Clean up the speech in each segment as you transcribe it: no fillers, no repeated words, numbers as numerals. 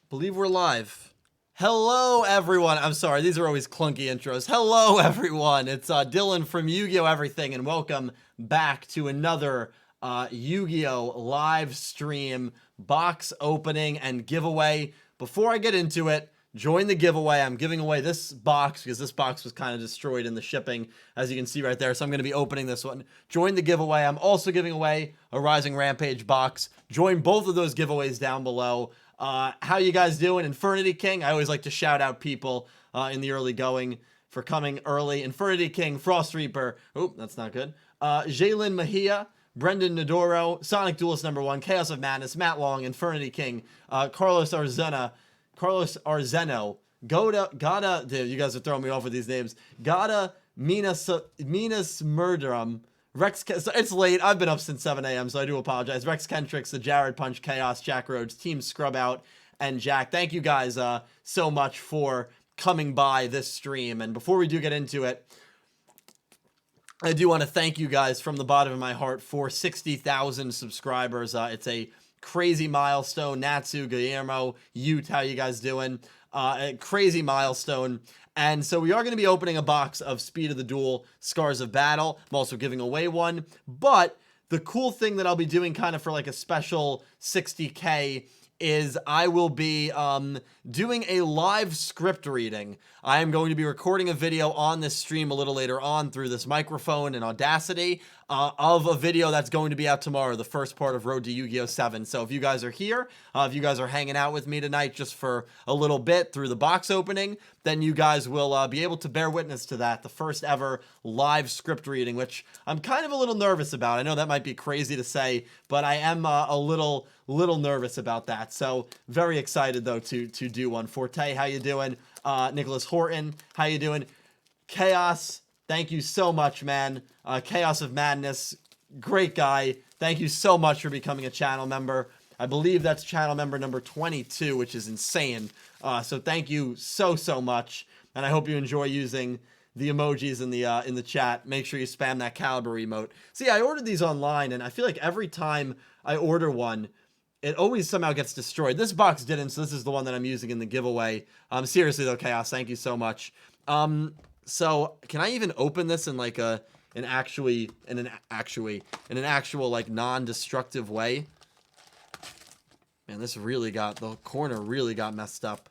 Believe we're live. Hello, everyone. I'm sorry, these are always clunky intros. Hello, everyone. It's Dylan from Yu-Gi-Oh! Everything, and welcome back to another Yu-Gi-Oh! Live stream box opening and giveaway. Before I get into it, join the giveaway. I'm giving away this box because this box was kind of destroyed in the shipping, as you can see right there. So I'm going to be opening this one. Join the giveaway. I'm also giving away a Rising Rampage box. Join both of those giveaways down below. How you guys doing? Infernity King, I always like to shout out people in the early going for coming early. Infernity King, FrostReaper, oh, that's not good. Jalen Mejia, Brendan Nadoro, Sonic Duelist #1, Chaos of Madness, Matt Long, Infernity King, Carlos Arzeno, Gotta, dude, you guys are throwing me off with these names. Gotta, Minas Murderum, Rex, so it's late. I've been up since 7 a.m., so I do apologize. Rex Kentrix, the Jared Punch, Chaos, Jack Rhodes, Team Scrub Out, and Jack. Thank you guys so much for coming by this stream. And before we do get into it, I do want to thank you guys from the bottom of my heart for 60,000 subscribers. It's a crazy milestone. Natsu, Guillermo, Ute, how you guys doing? A crazy milestone. And so we are going to be opening a box of Speed of the Duel, Scars of Battle. I'm also giving away one. But the cool thing that I'll be doing kind of for like a special 60K is I will be doing a live script reading. I am going to be recording a video on this stream a little later on through this microphone and Audacity of a video that's going to be out tomorrow, the first part of Road to Yu-Gi-Oh! 7. So if you guys are here, if you guys are hanging out with me tonight just for a little bit through the box opening, then you guys will be able to bear witness to that, the first ever live script reading, which I'm kind of a little nervous about. I know that might be crazy to say, but I am a little nervous about that. So very excited though to do one. Forte, how you doing? Nicholas Horton, how you doing? Chaos, thank you so much, man. Chaos of Madness, great guy. Thank you so much for becoming a channel member. I believe that's channel member number 22, which is insane. So thank you so much, and I hope you enjoy using the emojis in the chat. Make sure you spam that caliber emote. See, I ordered these online, and I feel like every time I order one, it always somehow gets destroyed. This box didn't, so this is the one that I'm using in the giveaway. Seriously though, Chaos, thank you so much. So can I even open this in like an actual like non-destructive way? Man, this really got, the corner really got messed up.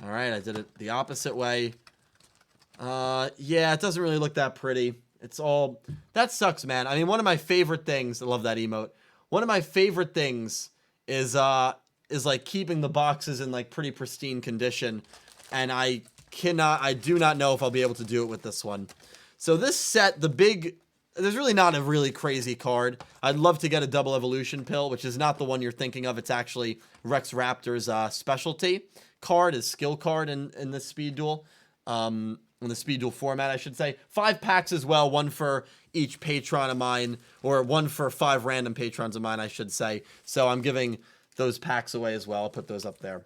All right, I did it the opposite way. Yeah, it doesn't really look that pretty. It's all, that sucks, man. I mean, one of my favorite things, I love that emote. One of my favorite things is like keeping the boxes in like pretty pristine condition, and I do not know if I'll be able to do it with this one. So this set, there's really not a really crazy card. I'd love to get a double evolution pill, which is not the one you're thinking of. It's actually Rex Raptor's specialty card, his skill card in the Speed Duel. In the Speed Duel format, I should say. 5 packs as well, one for each patron of mine, or one for 5 random patrons of mine, I should say. So I'm giving those packs away as well. I'll put those up there.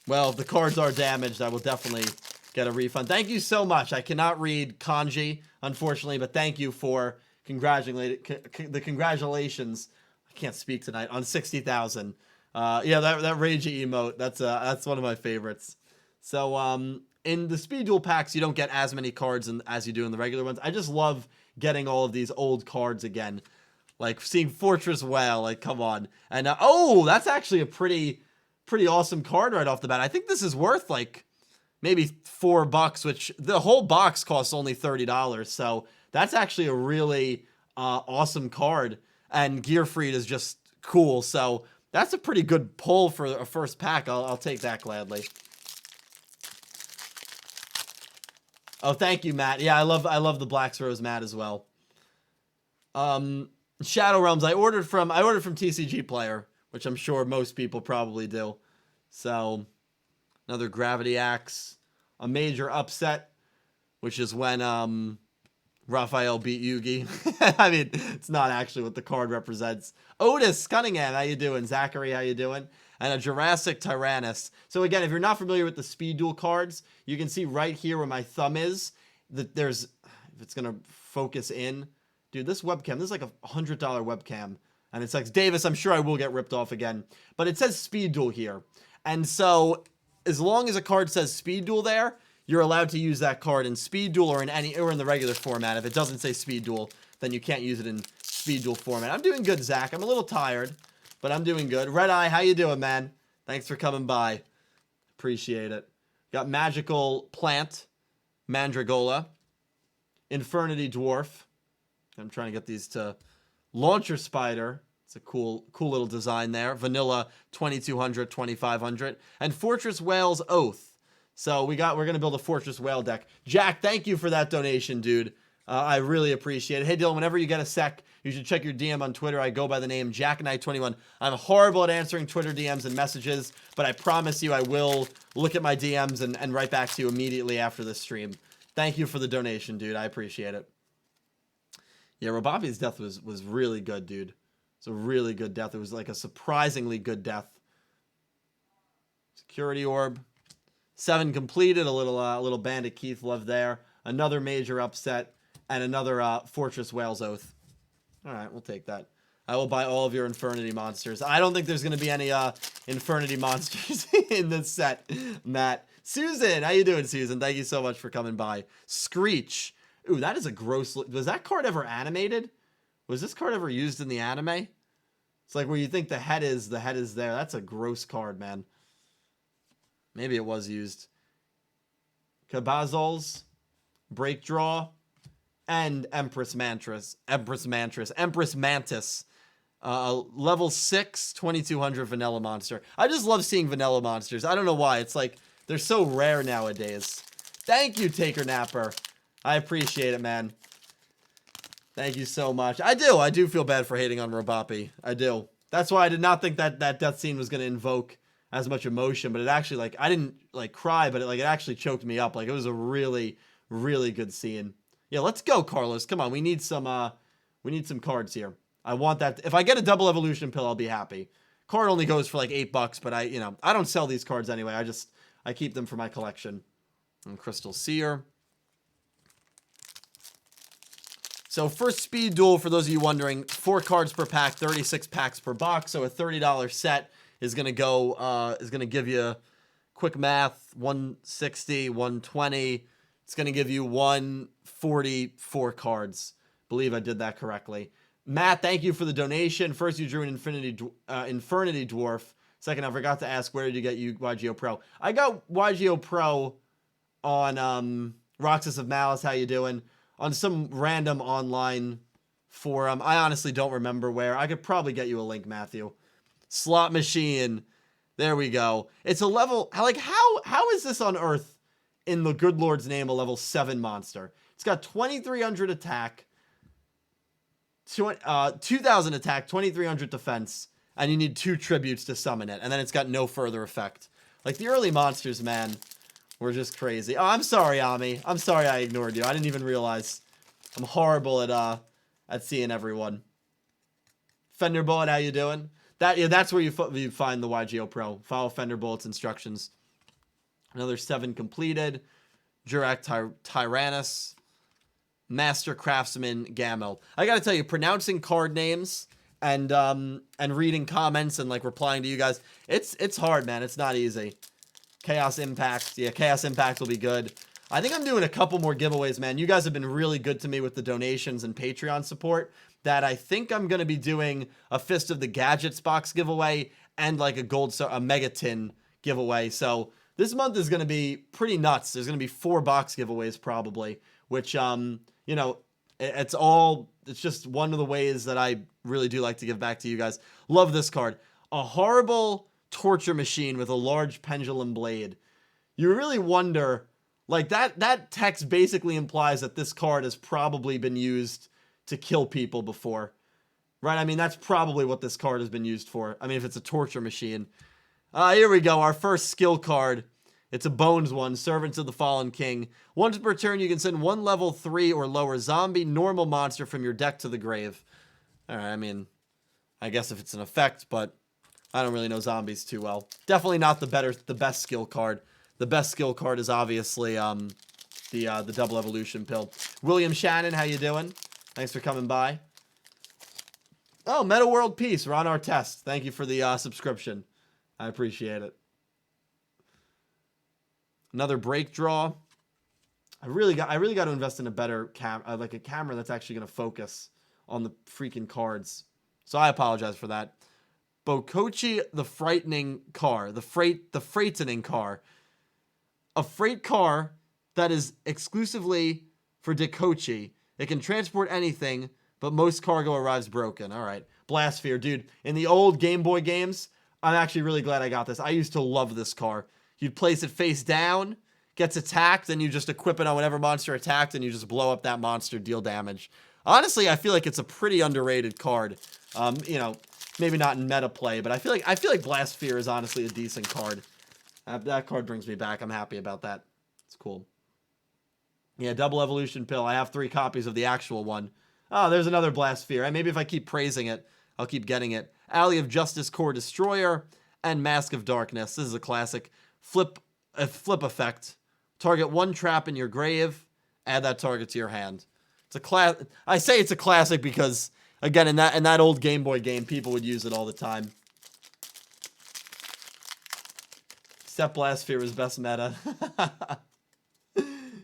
Well, if the cards are damaged, I will definitely get a refund. Thank you so much. I cannot read kanji, unfortunately, but thank you for the congratulations. I can't speak tonight, on 60,000. Yeah, that ragey emote, that's one of my favorites. So, in the Speed Duel packs, you don't get as many cards as you do in the regular ones. I just love getting all of these old cards again. Like, seeing Fortress Whale, like, come on. And, oh, that's actually a pretty awesome card right off the bat. I think this is worth, like, maybe $4, which the whole box costs only $30. So, that's actually a really awesome card. And Gearfried is just cool. So, that's a pretty good pull for a first pack. I'll take that gladly. Oh, thank you, Matt. Yeah, I love the Black's Rose Matt as well. Shadow Realms, I ordered from TCG Player, which I'm sure most people probably do. So, another Gravity Axe, a major upset, which is when Raphael beat Yugi. I mean, it's not actually what the card represents. Otis Cunningham, how you doing? Zachary, how you doing? And a Jurassic Tyrannus. So again, if you're not familiar with the Speed Duel cards, you can see right here where my thumb is that there's, if it's going to focus in, dude, this webcam, this is like a $100 webcam. And it sucks. Davis, I'm sure I will get ripped off again. But it says Speed Duel here. And so, as long as a card says Speed Duel there, you're allowed to use that card in Speed Duel or in the regular format. If it doesn't say Speed Duel, then you can't use it in Speed Duel format. I'm doing good, Zach. I'm a little tired, but I'm doing good. RedEye, how you doing, man? Thanks for coming by. Appreciate it. Got Magical Plant, Mandragola, Infernity Dwarf. I'm trying to get these to Launcher Spider. It's a cool little design there. Vanilla 2200, 2500, and Fortress Whale's Oath. So we're gonna build a Fortress Whale deck. Jack, thank you for that donation, dude. I really appreciate it. Hey Dylan, whenever you get a sec, you should check your DM on Twitter. I go by the name JackKnight21. I'm horrible at answering Twitter DMs and messages, but I promise you I will look at my DMs and write back to you immediately after the stream. Thank you for the donation, dude. I appreciate it. Yeah, Robapi's death was really good, dude. It's a really good death. It was like a surprisingly good death. Security Orb. 7 completed. A little Bandit Keith love there. Another major upset. And another Fortress Whale's Oath. Alright, we'll take that. I will buy all of your Infernity monsters. I don't think there's going to be any Infernity monsters in this set, Matt. Susan, how you doing, Susan? Thank you so much for coming by. Screech. Ooh, that is a gross look. Was that card ever animated? Was this card ever used in the anime? It's like where you think the head is there. That's a gross card, man. Maybe it was used. Cabazol's, Break Draw, and Empress Mantis. Level 6, 2200 vanilla monster. I just love seeing vanilla monsters. I don't know why. It's like, they're so rare nowadays. Thank you, Taker Napper. I appreciate it, man. Thank you so much. I do feel bad for hating on Robapi. I do. That's why I did not think that death scene was going to invoke as much emotion, but it actually, like, I didn't, like, cry, but it actually choked me up. Like, it was a really, really good scene. Yeah, let's go, Carlos. Come on, we need some cards here. I want that. If I get a double evolution pill, I'll be happy. Card only goes for like $8, but I don't sell these cards anyway. I keep them for my collection. And Crystal Seer. So first Speed Duel, for those of you wondering, 4 cards per pack, 36 packs per box. So a $30 set is gonna give you, quick math, 160, 120. It's gonna give you 144 cards. Believe I did that correctly. Matt, thank you for the donation. First, you drew an Infernity Dwarf. Second, I forgot to ask, where did you get Yugioh Pro? I got Yugioh Pro on Roxas of Malice. How you doing? On some random online forum. I honestly don't remember where. I could probably get you a link, Matthew. Slot Machine. There we go. It's a level... Like, how is this on Earth, in the good Lord's name, a level 7 monster? It's got 2300 attack, 2000 attack, 2300 defense, and you need 2 tributes to summon it, and then it's got no further effect. Like, the early monsters, man, were just crazy. Oh, I'm sorry, Ami. I'm sorry I ignored you. I didn't even realize. I'm horrible at seeing everyone. Fender Bullet, how you doing? That's where you find the Yugioh Pro. Follow Fender Bullet's instructions. Another 7 completed. Jurak Tyrannus. Master Craftsman Gamel. I gotta tell you, pronouncing card names and reading comments and like replying to you guys, it's hard, man. It's not easy. Chaos Impact. Yeah, Chaos Impact will be good. I think I'm doing a couple more giveaways, man. You guys have been really good to me with the donations and Patreon support, that I think I'm going to be doing a Fist of the Gadgets box giveaway and like a Mega Tin giveaway. So this month is going to be pretty nuts. There's going to be 4 box giveaways probably, which, it's just one of the ways that I really do like to give back to you guys. Love this card. A horrible torture machine with a large pendulum blade. You really wonder, like, that text basically implies that this card has probably been used to kill people before, right? I mean, that's probably what this card has been used for. I mean, if it's a torture machine. Here we go, our first skill card. It's a Bones one, Servants of the Fallen King. Once per turn, you can send 1 level 3 or lower zombie normal monster from your deck to the grave. Alright, I mean, I guess if it's an effect, but I don't really know zombies too well. Definitely not the best skill card. The best skill card is obviously the double evolution pill. William Shannon, how you doing? Thanks for coming by. Oh, Meta World Peace. We're on our test. Thank you for the subscription. I appreciate it. Another break draw. I really got to invest in a better like a camera that's actually going to focus on the freaking cards. So I apologize for that. Bokochi, the frightening car, the frightening car. A freight car that is exclusively for Dikochi. It can transport anything, but most cargo arrives broken. All right. Blastsphere, dude. In the old Game Boy games, I'm actually really glad I got this. I used to love this car. You'd place it face down, gets attacked, and you just equip it on whatever monster attacked, and you just blow up that monster, deal damage. Honestly, I feel like it's a pretty underrated card. You know, maybe not in meta play, but I feel like Blastsphere is honestly a decent card. That card brings me back. I'm happy about that. It's cool. Yeah, double evolution pill. I have 3 copies of the actual one. Oh, there's another Blastsphere. Maybe if I keep praising it, I'll keep getting it. Alley of Justice Core Destroyer and Mask of Darkness. This is a classic. Flip effect. Target 1 trap in your grave. Add that target to your hand. It's a I say it's a classic because, again, in that old Game Boy game, people would use it all the time. Step Blastsphere was best meta.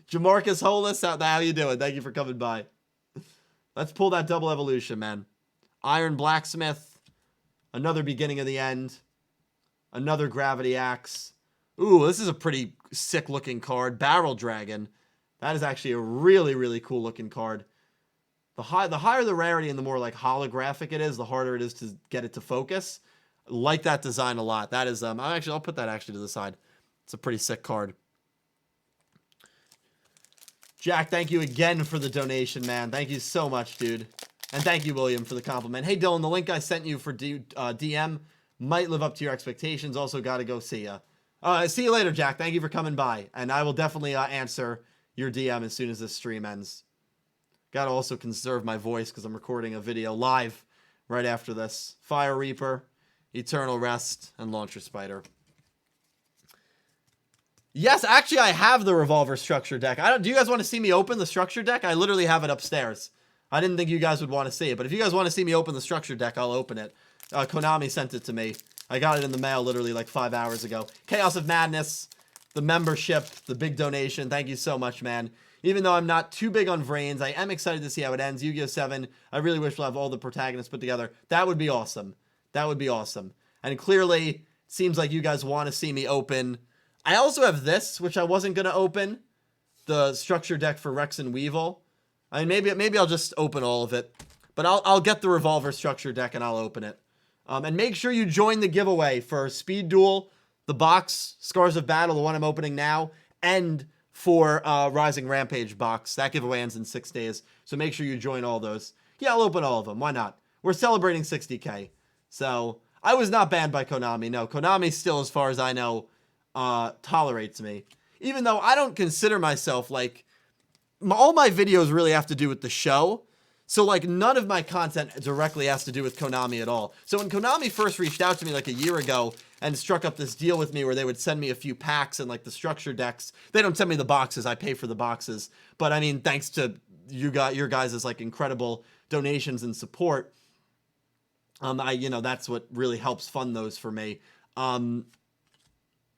Jamarcus Hollis, how you doing? Thank you for coming by. Let's pull that double evolution, man. Iron Blacksmith. Another Beginning of the End. Another Gravity Axe. Ooh, this is a pretty sick looking card. Barrel Dragon. That is actually a really, really cool looking card. The higher the rarity and the more like holographic it is, the harder it is to get it to focus. I like that design a lot. That is, I'll put that actually to the side. It's a pretty sick card. Jack, thank you again for the donation, man. Thank you so much, dude. And thank you, William, for the compliment. Hey, Dylan, the link I sent you for DM might live up to your expectations. Also, got to go see ya. See you later, Jack. Thank you for coming by. And I will definitely answer your DM as soon as this stream ends. Got to also conserve my voice because I'm recording a video live right after this. Fire Reaper, Eternal Rest, and Launcher Spider. Yes, actually, I have the Revolver structure deck. Do you guys want to see me open the structure deck? I literally have it upstairs. I didn't think you guys would want to see it, but if you guys want to see me open the structure deck, I'll open it. Konami sent it to me. I got it in the mail literally like 5 hours ago. Chaos of Madness, the membership, the big donation. Thank you so much, man. Even though I'm not too big on Vrains, I am excited to see how it ends. Yu-Gi-Oh! 7, I really wish we'll have all the protagonists put together. That would be awesome. That would be awesome. And clearly, it seems like you guys want to see me open. I also have this, which I wasn't going to open. The structure deck for Rex and Weevil. I mean, maybe I'll just open all of it. But I'll get the Revolver structure deck and I'll open it. And make sure you join the giveaway for Speed Duel, the box, Scars of Battle, the one I'm opening now, and for Rising Rampage box. That giveaway ends in 6 days. So make sure you join all those. Yeah, I'll open all of them. Why not? We're celebrating 60K. So I was not banned by Konami. No, Konami still, as far as I know, tolerates me. Even though I don't consider myself like... all my videos really have to do with the show. So, like, none of my content directly has to do with Konami at all. So when Konami first reached out to me like a year ago and struck up this deal with me where they would send me a few packs and, like, the structure decks. They don't send me the boxes. I pay for the boxes. But, I mean, thanks to your guys' like, incredible donations and support, that's what really helps fund those for me.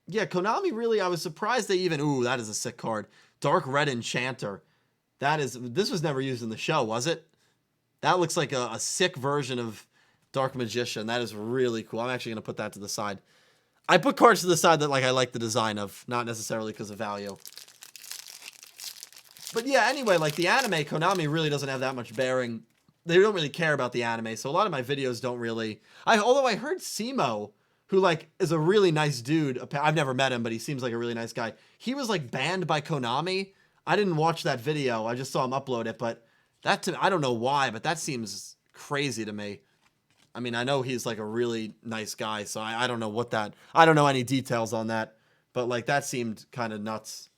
Yeah, Konami really, I was surprised they even... Ooh, that is a sick card. Dark Red Enchanter. This was never used in the show, was it? That looks like a sick version of Dark Magician. That is really cool. I'm actually going to put that to the side. I put cards to the side that like I like the design of, not necessarily because of value. But yeah, anyway, like the anime, Konami really doesn't have that much bearing. They don't really care about the anime, so a lot of my videos don't really... Although I heard Simo, who like is a really nice dude. I've never met him, but he seems like a really nice guy. He was like banned by Konami. I didn't watch that video. I just saw him upload it, but I don't know why, but that seems crazy to me. I mean, I know he's like a really nice guy, so I don't know I don't know any details on that, but like that seemed kind of nuts.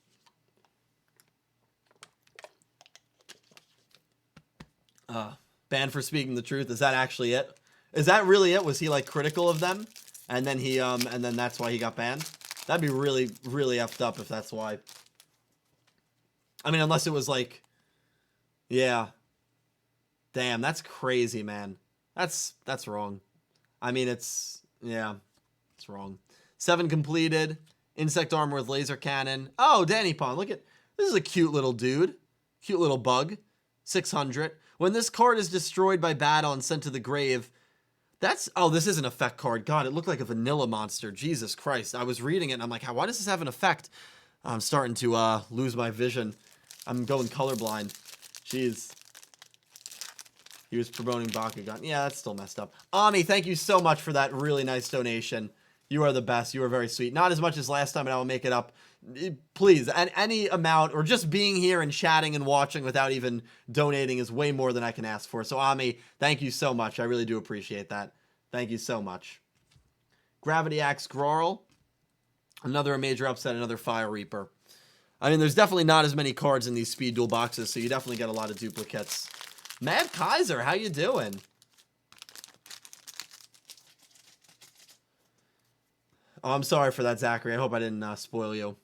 Banned for speaking the truth. Is that actually it? Is that really it? Was he like critical of them? And then and then that's why he got banned? That'd be really, really effed up if that's why. I mean, unless it was like, yeah. Damn, that's crazy, man. That's wrong. I mean, yeah, it's wrong. 7 completed. Insect armor with laser cannon. Oh, Danny Pond. Look at, this is a cute little dude. Cute little bug. 600. When this card is destroyed by battle and sent to the grave, oh, this is an effect card. God, it looked like a vanilla monster. Jesus Christ. I was reading it and I'm like, why does this have an effect? I'm starting to lose my vision. I'm going colorblind. Jeez. He was promoting Bakugan. Yeah, that's still messed up. Ami, thank you so much for that really nice donation. You are the best. You are very sweet. Not as much as last time, and I will make it up. Please, and any amount, or just being here and chatting and watching without even donating is way more than I can ask for. So, Ami, thank you so much. I really do appreciate that. Thank you so much. Gravity Axe Grarl. Another major upset, another Fire Reaper. I mean, there's definitely not as many cards in these speed duel boxes, so you definitely get a lot of duplicates. Mad Kaiser, how you doing? Oh, I'm sorry for that, Zachary. I hope I didn't spoil you.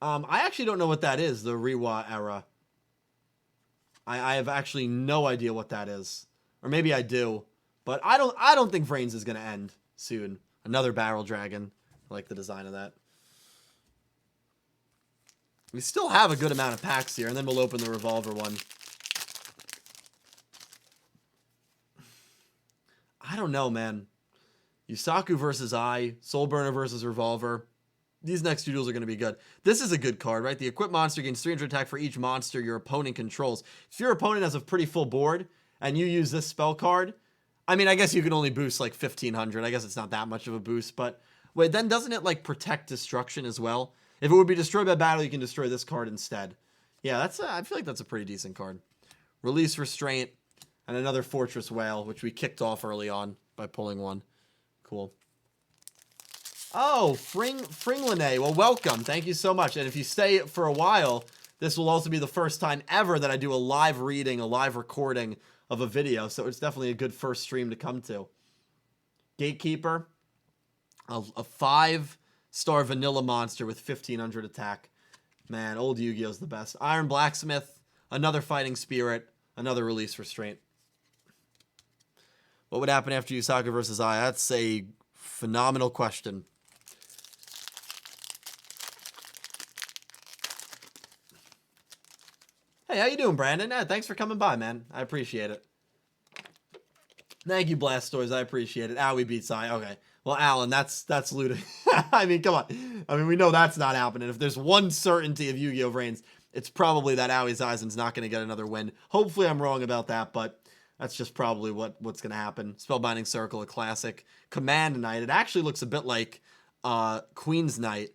I actually don't know what that is, the Rewa era. I have actually no idea what that is. Or maybe I do. But I don't think Vrains is going to end soon. Another Barrel Dragon. I like the design of that. We still have a good amount of packs here, and then we'll open the Revolver one. I don't know, man. Yusaku versus Soulburner versus Revolver. These next two duels are going to be good. This is a good card, right? The equipped monster gains 300 attack for each monster your opponent controls. If your opponent has a pretty full board, and you use this spell card, I mean, I guess you can only boost like 1,500. I guess it's not that much of a boost, but wait, then doesn't it like protect destruction as well? If it would be destroyed by battle, you can destroy this card instead. Yeah, I feel like that's a pretty decent card. Release Restraint, and another Fortress Whale, which we kicked off early on by pulling one. Cool. Oh, Fringlinay. Well, welcome. Thank you so much. And if you stay for a while, this will also be the first time ever that I do a live reading, a live recording of a video. So it's definitely a good first stream to come to. Gatekeeper. A 5-star vanilla monster with 1,500 attack. Man, old Yu-Gi-Oh's the best. Iron Blacksmith. Another Fighting Spirit. Another Release Restraint. What would happen after Yusaku versus That's a phenomenal question. Hey, how you doing, Brandon? Thanks for coming by, man. I appreciate it. Thank you, Blastoise. I appreciate it. Owie beats Okay. Well, Alan, that's looting. I mean, come on. I mean, we know that's not happening. If there's one certainty of Yu-Gi-Oh! Reigns, it's probably that Owie's Eisen's not going to get another win. Hopefully I'm wrong about that, but that's just probably what's going to happen. Spellbinding Circle, a classic. Command Knight. It actually looks a bit like Queen's Knight.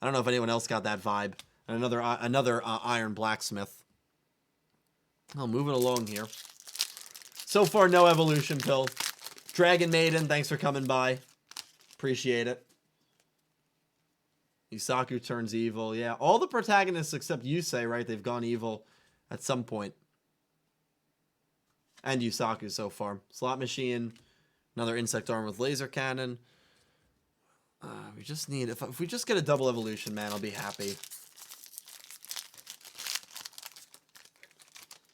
I don't know if anyone else got that vibe. And another Iron Blacksmith. Oh, moving along here. So far, no evolution pill. Dragon Maiden, thanks for coming by. Appreciate it. Yusaku turns evil. Yeah, all the protagonists except Yusei, right? They've gone evil at some point. And Yusaku so far. Slot Machine. Another Insect Arm with Laser Cannon. We just need... If we just get a double evolution, man, I'll be happy.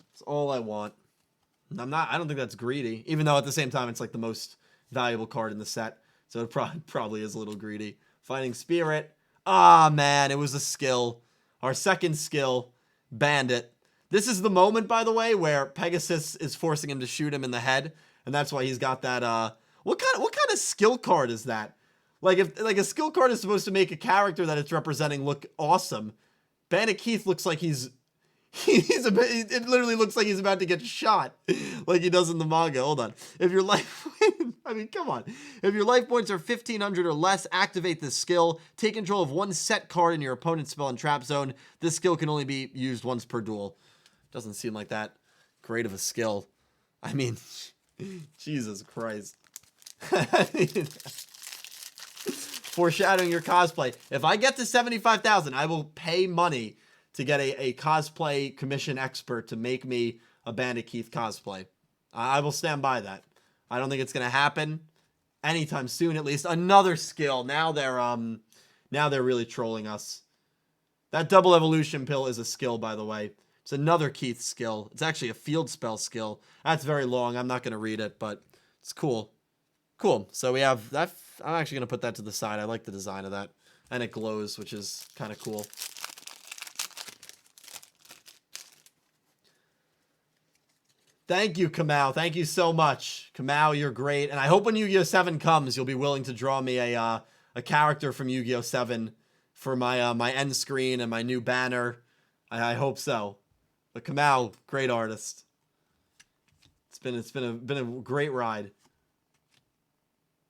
That's all I want. I don't think that's greedy. Even though at the same time, it's like the most valuable card in the set. So it probably is a little greedy. Fighting Spirit. Ah, man, it was a skill. Our second skill. Bandit. This is the moment, by the way, where Pegasus is forcing him to shoot him in the head. And that's why he's got that, what kind of skill card is that? Like, if a skill card is supposed to make a character that it's representing look awesome, Bandit Keith looks like it literally looks like he's about to get shot, like he does in the manga. Hold on. If your life, I mean, come on. If your life points are 1,500 or less, activate this skill. Take control of one set card in your opponent's spell and trap zone. This skill can only be used once per duel. Doesn't seem like that great of a skill. I mean, Jesus Christ. I mean, foreshadowing your cosplay. If I get to 75,000, I will pay money to get a cosplay commission expert to make me a Bandit Keith cosplay. I will stand by that. I don't think it's going to happen anytime soon, at least. Another skill. Now they're really trolling us. That double evolution pill is a skill, by the way. It's another Keith skill. It's actually a field spell skill. That's very long. I'm not going to read it, but it's cool. Cool. So we have that. I'm actually going to put that to the side. I like the design of that. And it glows, which is kind of cool. Thank you, Kamau. Thank you so much. Kamau, you're great. And I hope when Yu-Gi-Oh! 7 comes, you'll be willing to draw me a character from Yu-Gi-Oh! 7 for my my end screen and my new banner. I hope so. But Kamau, great artist. It's been a great ride.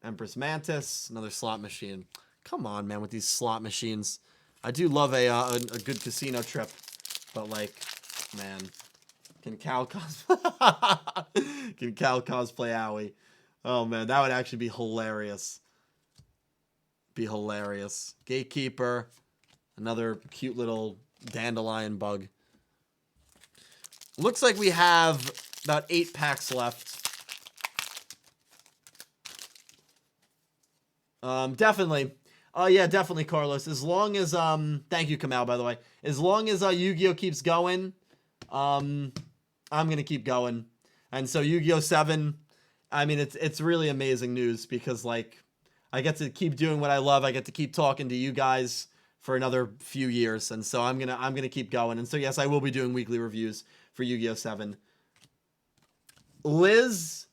Empress Mantis, another slot machine. Come on, man, with these slot machines. I do love a good casino trip, but like, man, can Cal cosplay Owie? Oh man, that would actually be hilarious. Be hilarious. Gatekeeper, another cute little dandelion bug. Looks like we have about 8 packs left. Definitely. Yeah, definitely, Carlos. As long as thank you, Kamau, by the way. As long as Yu-Gi-Oh keeps going, I'm gonna keep going. And so Yu-Gi-Oh 7, I mean, it's really amazing news because like I get to keep doing what I love. I get to keep talking to you guys for another few years, and so I'm gonna keep going. And so yes, I will be doing weekly reviews for Yu-Gi-Oh 7. Liz,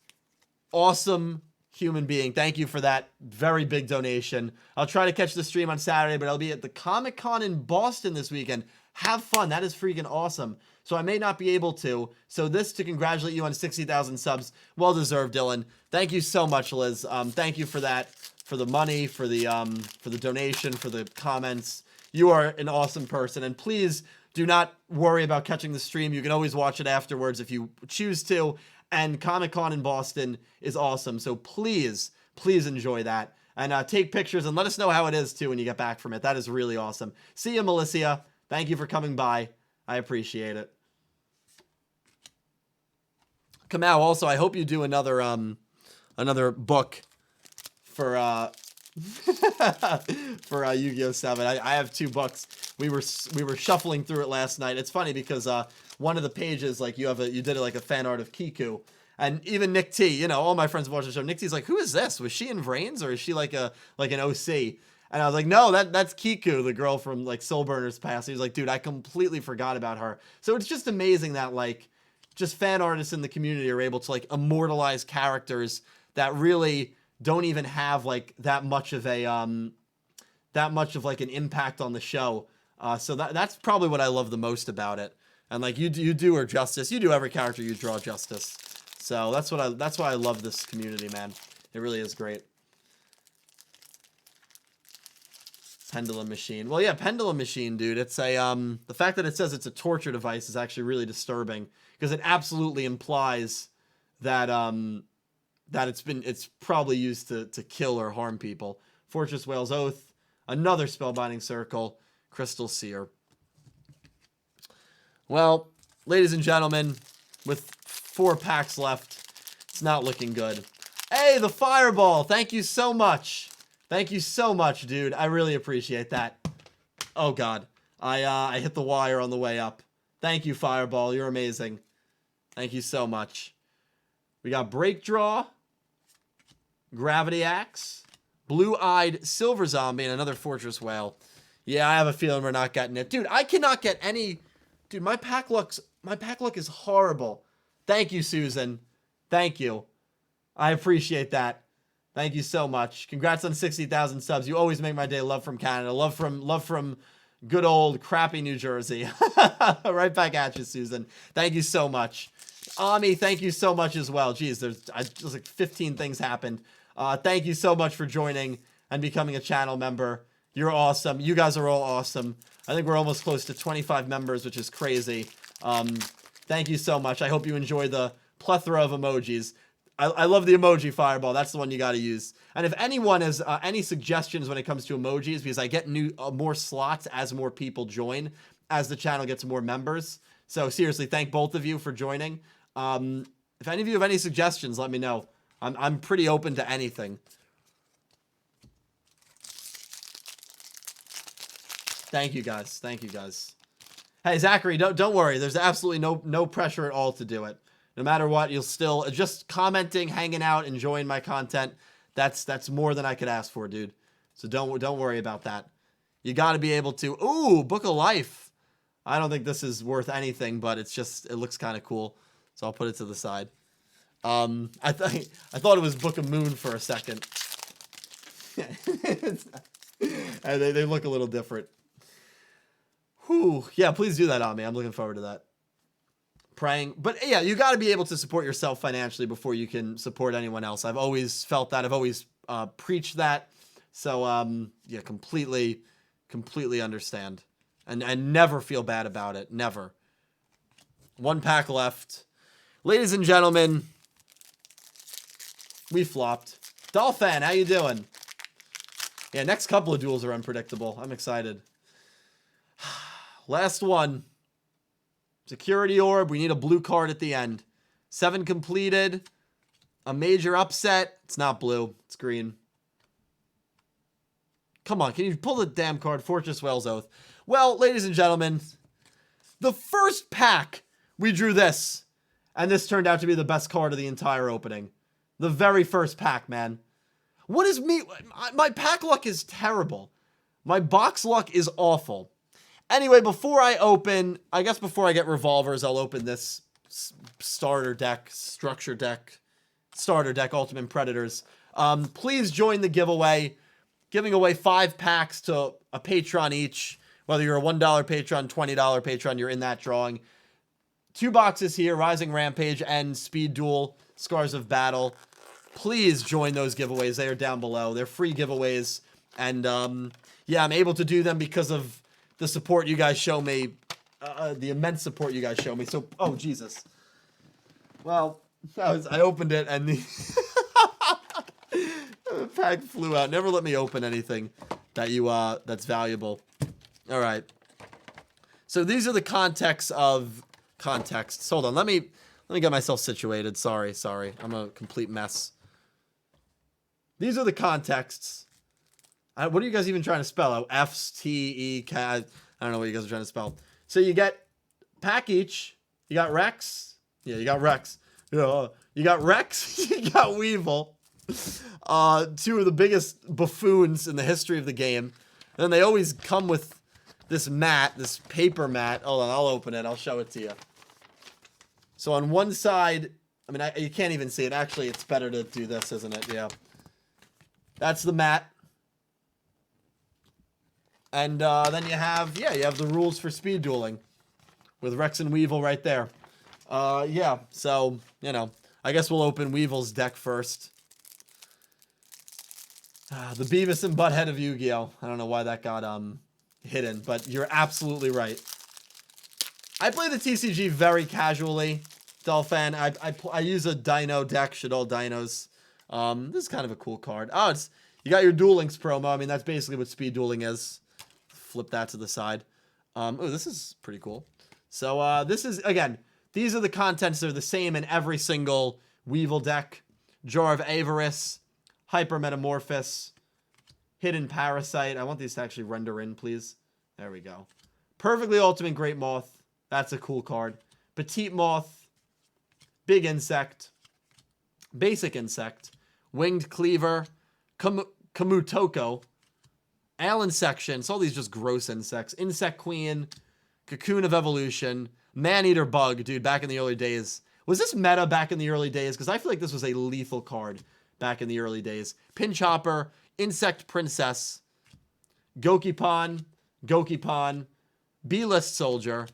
awesome human being. Thank you for that very big donation. I'll try to catch the stream on Saturday, but I'll be at the Comic-Con in Boston this weekend. Have fun. That is freaking awesome. So I may not be able to. So this to congratulate you on 60,000 subs. Well deserved, Dylan. Thank you so much, Liz. Thank you for that, for the money, for the donation, for the comments. You are an awesome person, and please do not worry about catching the stream. You can always watch it afterwards if you choose to. And Comic-Con in Boston is awesome. So please, please enjoy that. And take pictures and let us know how it is, too, when you get back from it. That is really awesome. See you, Melissa. Thank you for coming by. I appreciate it. Kamau, also, I hope you do another book for for Yu-Gi-Oh 7. I have 2 books. We were shuffling through it last night. It's funny because one of the pages, like you did it like a fan art of Kiku, and even Nick T, you know, all my friends watch the show. Nick T's like, who is this? Was she in Vrains or is she like an OC? And I was like, no, that's Kiku, the girl from like Soul Burner's past. He was like, dude, I completely forgot about her. So it's just amazing that like just fan artists in the community are able to like immortalize characters that really don't even have like that much of like an impact on the show. So that's probably what I love the most about it. And like you do her justice. You do every character you draw justice. So that's why I love this community, man. It really is great. Pendulum machine. Well, yeah, pendulum machine, dude. It's a the fact that it says it's a torture device is actually really disturbing because it absolutely implies that that it's probably used to kill or harm people. Fortress Whale's Oath, another Spellbinding Circle, Crystal Seer. Well, ladies and gentlemen, with 4 packs left, it's not looking good. Hey, the Fireball! Thank you so much. Thank you so much, dude. I really appreciate that. Oh, God. I hit the wire on the way up. Thank you, Fireball. You're amazing. Thank you so much. We got Break Draw, Gravity Axe, Blue-Eyed Silver Zombie, and another Fortress Whale. Yeah, I have a feeling we're not getting it. Dude, I cannot get any... Dude, my pack luck is horrible. Thank you, Susan. Thank you. I appreciate that. Thank you so much. Congrats on 60,000 subs. You always make my day. Love from Canada. Love from good old crappy New Jersey. Right back at you, Susan. Thank you so much. Ami, thank you so much as well. Jeez, there's like 15 things happened. Thank you so much for joining and becoming a channel member. You're awesome. You guys are all awesome. I think we're almost close to 25 members, which is crazy. Thank you so much. I hope you enjoy the plethora of emojis. I love the emoji Fireball. That's the one you got to use. And if anyone has any suggestions when it comes to emojis, because I get more slots as more people join, as the channel gets more members. So seriously, thank both of you for joining. If any of you have any suggestions, let me know. I'm pretty open to anything. Thank you guys. Thank you guys. Hey, Zachary, don't worry. There's absolutely no pressure at all to do it. No matter what, you'll still just commenting, hanging out, enjoying my content. That's more than I could ask for, dude. So don't worry about that. You got to be able to. Ooh, Book of Life. I don't think this is worth anything, but it looks kind of cool. So I'll put it to the side. I thought it was Book of Moon for a second. They look a little different. Whew. Yeah, please do that on me. I'm looking forward to that. Praying. But yeah, you got to be able to support yourself financially before you can support anyone else. I've always felt that. I've always preached that. So, yeah, completely understand. And never feel bad about it. Never. One pack left. Ladies and gentlemen, we flopped. Dolphin, how you doing? Yeah, next couple of duels are unpredictable. I'm excited. Last one. Security Orb. We need a blue card at the end. 7 completed. A major upset. It's not blue. It's green. Come on. Can you pull the damn card? Fortress Whale's Oath. Well, ladies and gentlemen, the first pack, we drew this. And this turned out to be the best card of the entire opening. The very first pack, man. What is me? My pack luck is terrible. My box luck is awful. Anyway, before I get revolvers, I'll open this starter deck, Ultimate Predators. Please join the giveaway. Giving away 5 packs to a patron each. Whether you're a $1 patron, $20 patron, you're in that drawing. 2 boxes here, Rising Rampage and Speed Duel, Scars of Battle. Please join those giveaways. They are down below. They're free giveaways. And, yeah, I'm able to do them because of the support you guys show me, the immense support you guys show me. So, oh, Jesus. Well, I opened it and the pack flew out. Never let me open anything that that's valuable. All right. So these are the contexts. Hold on. Let me get myself situated. Sorry. I'm a complete mess. These are the contexts. What are you guys even trying to spell? Oh, F's, T, E, K. I don't know what you guys are trying to spell. So you get pack each. You got Rex. Yeah, you got Rex. You got Rex. You got Weevil. 2 of the biggest buffoons in the history of the game. And then they always come with this mat, this paper mat. Hold on, I'll open it. I'll show it to you. So on one side, I mean, you can't even see it. Actually, it's better to do this, isn't it? Yeah. That's the mat. And then you have the rules for speed dueling with Rex and Weevil right there. Yeah, so, I guess we'll open Weevil's deck first. The Beavis and Butthead of Yu-Gi-Oh! I don't know why that got hidden, but you're absolutely right. I play the TCG very casually, Dolphin. I use a Dino deck, Shadol Dinos. This is kind of a cool card. Oh, you got your Duel Links promo. I mean, that's basically what speed dueling is. Flip that to the side. Oh, this is pretty cool. So, this is, again, these are the contents. They're the same in every single Weevil deck. Jar of Avarice, Hyper Metamorphosis, Hidden Parasite. I want these to actually render in, please. There we go. Perfectly Ultimate Great Moth. That's a cool card. Petite Moth, Big Insect, Basic Insect, Winged Cleaver, Kamutoko, Allen Section. So all these just gross insects. Insect Queen, Cocoon of Evolution, Man-Eater Bug. Dude, back in the early days. Was this meta back in the early days? Because I feel like this was a lethal card back in the early days. Pinchhopper, Insect Princess, Gokipon, B-List Soldier,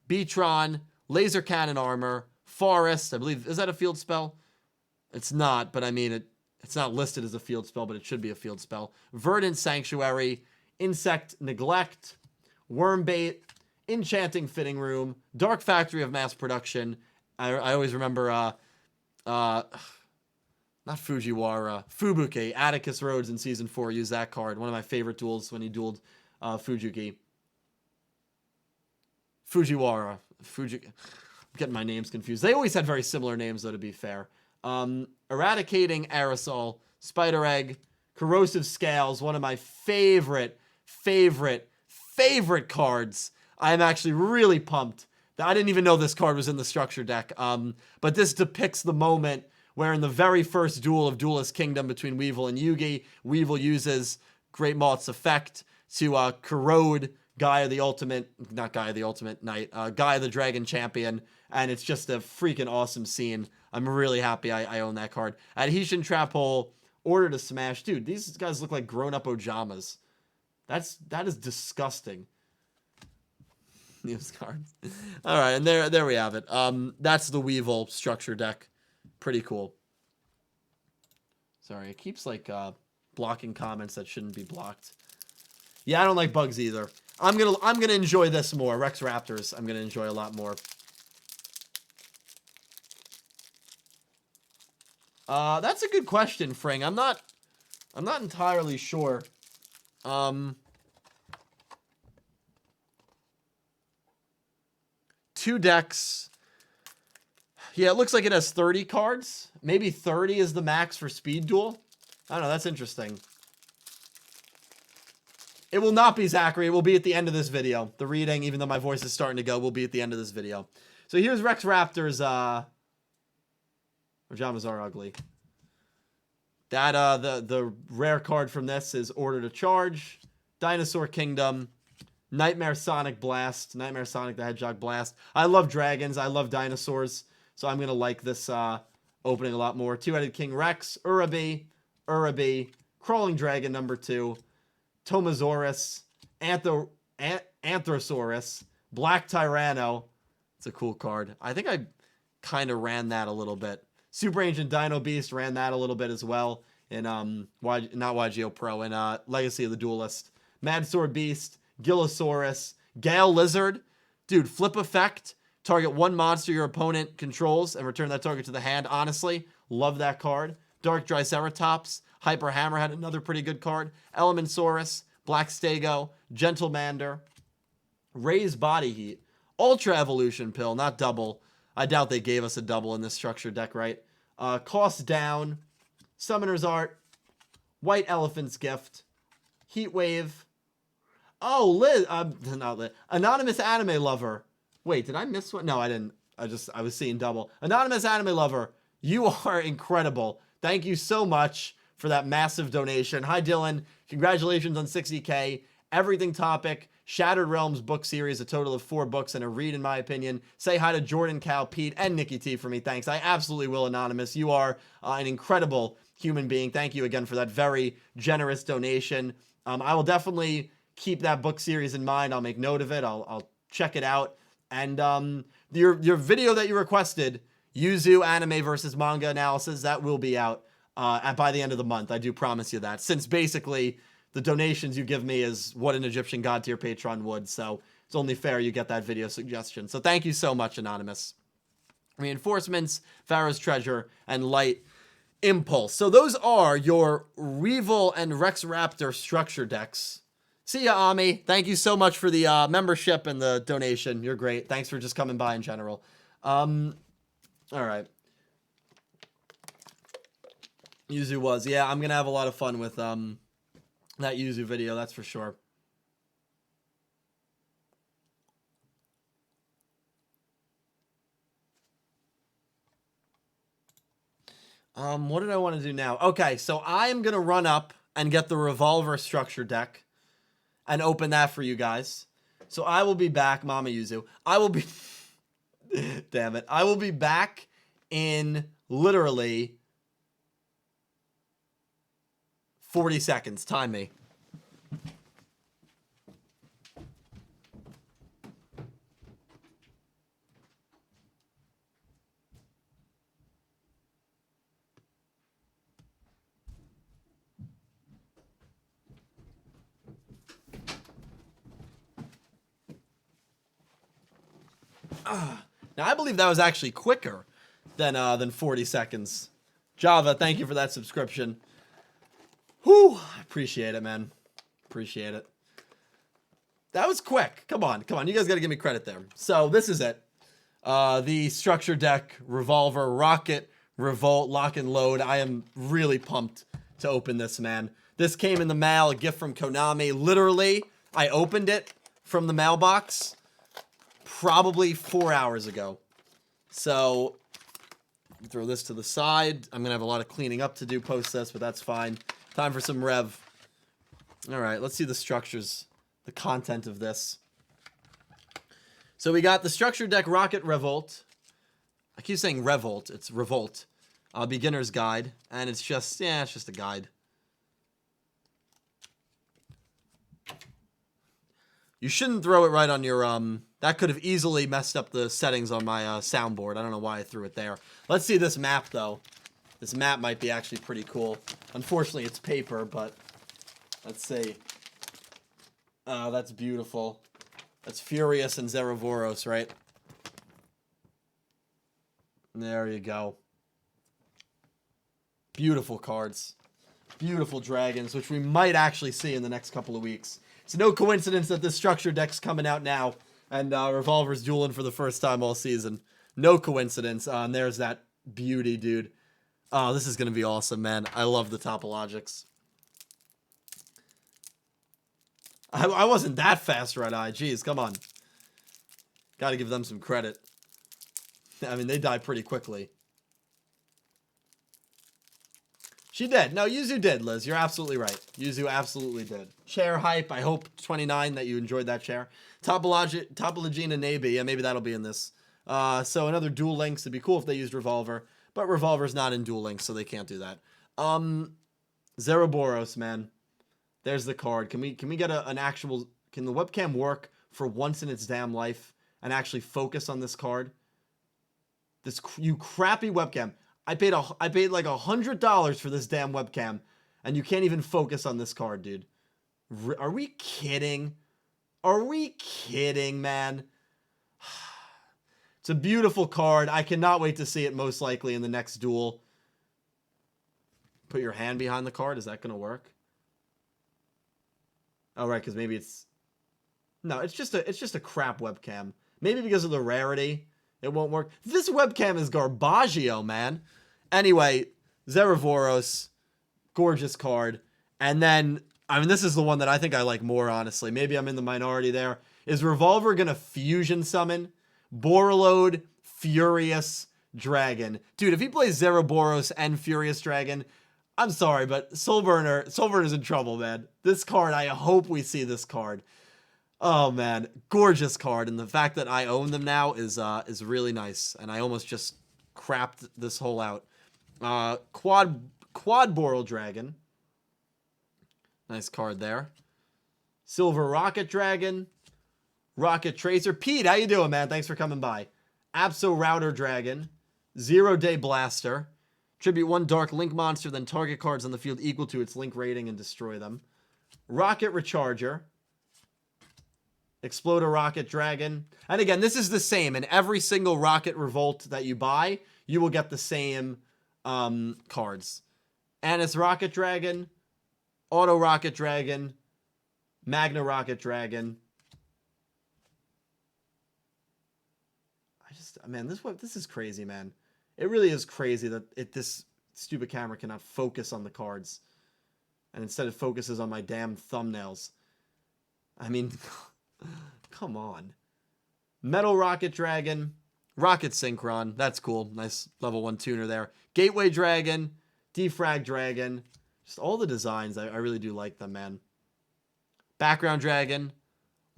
Beatron, Laser Cannon Armor, Forest. I believe, is that a field spell? It's not, but I mean, it's not listed as a field spell, but it should be a field spell. Verdant Sanctuary, Insect Neglect, Wormbait, Enchanting Fitting Room, Dark Factory of Mass Production. I always remember, not Fujiwara, Fubuki. Atticus Rhodes in Season 4 used that card. One of my favorite duels when he dueled Fujiwara. I'm getting my names confused. They always had very similar names, though, to be fair. Eradicating Aerosol, Spider Egg, Corrosive Scales, one of my favorite cards I am actually really pumped. I didn't even know this card was in the structure deck. But this depicts the moment where in the very first duel of Duelist Kingdom between Weevil and Yugioh, Weevil uses Great Mault's effect to corrode Gaia the Ultimate, not Gaia the Ultimate Knight, Gaia the Dragon Champion, and it's just a freaking awesome scene. I'm really happy I own that card. Adhesion Trap Hole, Order to Smash. Dude, these guys look like grown-up Ojamas. That is disgusting. News cards. All right, and there we have it. That's the Weevil structure deck. Pretty cool. Sorry, it keeps like blocking comments that shouldn't be blocked. Yeah, I don't like bugs either. I'm gonna enjoy this more. Rex Raptors, I'm gonna enjoy a lot more. That's a good question, Fring. I'm not entirely sure. Two decks. Yeah, it looks like it has 30 cards. Maybe 30 is the max for Speed Duel. I don't know. That's interesting. It will not be Zachary. It will be at the end of this video. The reading, even though my voice is starting to go, will be at the end of this video. So here's Rex Raptors. Pajamas are ugly. That the rare card from this is Order to Charge, Dinosaur Kingdom, Nightmare Sonic Blast, Nightmare Sonic the Hedgehog Blast. I love dragons. I love dinosaurs. So I'm going to like this opening a lot more. Two-Headed King Rex, Uraby, Crawling Dragon number 2, Tomasaurus, Anthrosaurus, Black Tyranno. It's a cool card. I think I kind of ran that a little bit. Super Ancient Dino Beast ran that a little bit as well in not Yugioh Pro, in Legacy of the Duelist. Mad Sword Beast, Gillosaurus, Gale Lizard. Dude, flip effect. Target one monster your opponent controls and return that target to the hand. Honestly, love that card. Dark Triceratops, Hyper Hammerhead, another pretty good card. Elementsaurus, Black Stego, Gentlemander, Raise Body Heat, Ultra Evolution Pill, not double. I doubt they gave us a double in this structure deck, right? Cost Down, Summoner's Art, White Elephant's Gift, Heat Wave. Oh, Liz, not Liz. Anonymous Anime Lover. Wait, did I miss one? No, I didn't. I was seeing double. Anonymous Anime Lover, you are incredible. Thank you so much for that massive donation. Hi, Dylan. Congratulations on 60K. Everything Topic, Shattered Realms book series, a total of 4 books and a read, in my opinion. Say hi to Jordan, Cal, Pete, and Nikki T for me. Thanks. I absolutely will, Anonymous. You are an incredible human being. Thank you again for that very generous donation. I will definitely keep that book series in mind. I'll make note of it. I'll check it out. And your video that you requested, Yuzu anime versus manga analysis, that will be out by the end of the month. I do promise you that. Since basically the donations you give me is what an Egyptian god tier patron would, so it's only fair you get that video suggestion. So thank you so much, Anonymous. Reinforcements, Pharaoh's Treasure, and Light Impulse. So those are your Weevil and Rex Raptor structure decks. See ya, Ami. Thank you so much for the membership and the donation. You're great. Thanks for just coming by in general. All right. Yuzu was. Yeah, I'm going to have a lot of fun with that Yuzu video, that's for sure. What did I want to do now? Okay, so I'm going to run up and get the Revolver structure deck and open that for you guys. So I will be back, Mama Yuzu. I will be... Damn it. I will be back in literally 40 seconds. Time me. Now, I believe that was actually quicker than 40 seconds. Java, thank you for that subscription. Whew, appreciate it, man. Appreciate it. That was quick. Come on. You guys got to give me credit there. So this is it. The structure deck, Revolver, Rocket, Revolt, Lock and Load. I am really pumped to open this, man. This came in the mail, a gift from Konami. Literally, I opened it from the mailbox. probably 4 hours ago. So, throw this to the side. I'm going to have a lot of cleaning up to do post this, but that's fine. Time for some rev. All right, let's see the structures, the content of this. So we got the structure deck Rocket Revolt. I keep saying Revolt. It's Revolt. Beginner's Guide. And it's just, yeah, it's just a guide. You shouldn't throw it right on your, that could have easily messed up the settings on my soundboard. I don't know why I threw it there. Let's see this map, though. This map might be actually pretty cool. Unfortunately, it's paper, but let's see. Oh, that's beautiful. That's Furious and Zeravoros, right? There you go. Beautiful cards. Beautiful dragons, which we might actually see in the next couple of weeks. It's no coincidence that this structure deck's coming out now, and Revolver's dueling for the first time all season. No coincidence. And there's that beauty, dude. Oh, this is going to be awesome, man. I love the topologics. I wasn't that fast, RedEye. Jeez, come on. Got to give them some credit. I mean, they die pretty quickly. She did. No, Yuzu did, Liz. You're absolutely right. Yuzu absolutely did. Chair hype. I hope 29 that you enjoyed that chair. Topologina Nabi. Yeah, maybe that'll be in this. So another Duel Links. It'd be cool if they used Revolver. But Revolver's not in Duel Links, so they can't do that. Zeravoros, man. There's the card. Can we get an actual... Can the webcam work for once in its damn life and actually focus on this card? This you crappy webcam. I paid like $100 for this damn webcam, and you can't even focus on this card, dude. Are we kidding? Are we kidding, man? It's a beautiful card. I cannot wait to see it most likely in the next duel. Put your hand behind the card. Is that going to work? Oh, right, because maybe it's... No, it's just a crap webcam. Maybe because of the rarity, it won't work. This webcam is Garbaggio, man. Anyway, Zeravoros, gorgeous card. And then, I mean, this is the one that I think I like more, honestly. Maybe I'm in the minority there. Is Revolver going to fusion summon Borreload Furious Dragon? Dude, if he plays Zeravoros and Furious Dragon, I'm sorry, but Soulburner's in trouble, man. This card, I hope we see this card. Oh, man. Gorgeous card. And the fact that I own them now is really nice. And I almost just crapped this whole out. Quad Boral Dragon. Nice card there. Silver Rocket Dragon. Rocket Tracer. Pete, how you doing, man? Thanks for coming by. Abso Router Dragon. 0 Day Blaster. Tribute 1 Dark Link monster, then target cards on the field equal to its Link rating and destroy them. Rocket Recharger. Explode a Rocket Dragon. And again, this is the same. In every single Rocket Revolt that you buy, you will get the same cards. Anis Rocket Dragon. Auto Rocket Dragon. Magna Rocket Dragon. Man, this is crazy, man. It really is crazy that this stupid camera cannot focus on the cards. And instead it focuses on my damn thumbnails. I mean... Come on. Metal Rocket Dragon. Rocket Synchron. That's cool. Nice level 1 tuner there. Gateway Dragon. Defrag Dragon. Just all the designs. I really do like them, man. Background Dragon.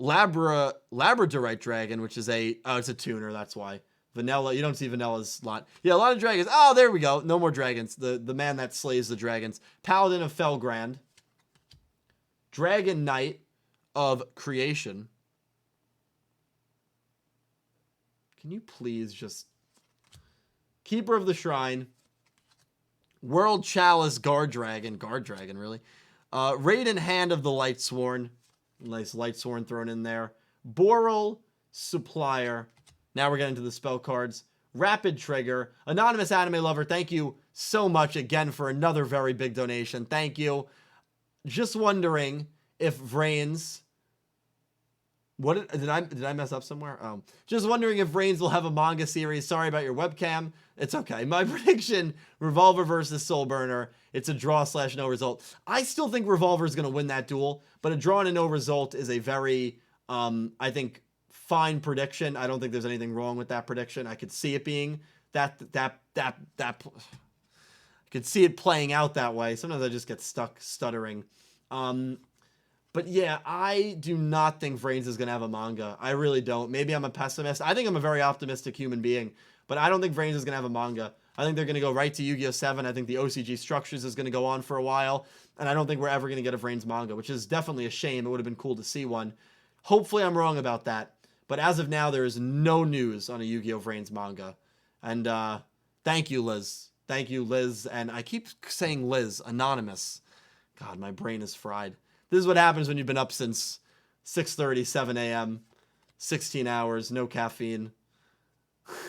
Labradorite Dragon, which is it's a tuner. That's why. Vanilla. You don't see Vanilla's lot. Yeah, a lot of dragons. Oh, there we go. No more dragons. The man that slays the dragons. Paladin of Felgrand. Dragon Knight of Creation. Can you please just... Keeper of the Shrine. World Chalice Guard Dragon. Guard Dragon, really. Raiden Hand of the Lightsworn. Nice Lightsworn thrown in there. Boral Supplier. Now we're getting to the spell cards. Rapid Trigger. Anonymous Anime Lover, thank you so much again for another very big donation. Thank you. Just wondering if Vrains... What did I mess up somewhere? Oh, just wondering if Reigns will have a manga series. Sorry about your webcam. It's okay. My prediction: Revolver versus Soulburner. It's a draw / no result. I still think Revolver is going to win that duel, but a draw and a no result is a very, I think, fine prediction. I don't think there's anything wrong with that prediction. I could see it being that I could see it playing out that way. Sometimes I just get stuck stuttering. But yeah, I do not think Vrains is going to have a manga. I really don't. Maybe I'm a pessimist. I think I'm a very optimistic human being, but I don't think Vrains is going to have a manga. I think they're going to go right to Yu-Gi-Oh! 7. I think the OCG Structures is going to go on for a while, and I don't think we're ever going to get a Vrains manga, which is definitely a shame. It would have been cool to see one. Hopefully I'm wrong about that, but as of now, there is no news on a Yu-Gi-Oh! Vrains manga. And thank you, Liz. Thank you, Liz. And I keep saying Liz, anonymous. God, my brain is fried. This is what happens when you've been up since 6:30, 7 a.m., 16 hours, no caffeine.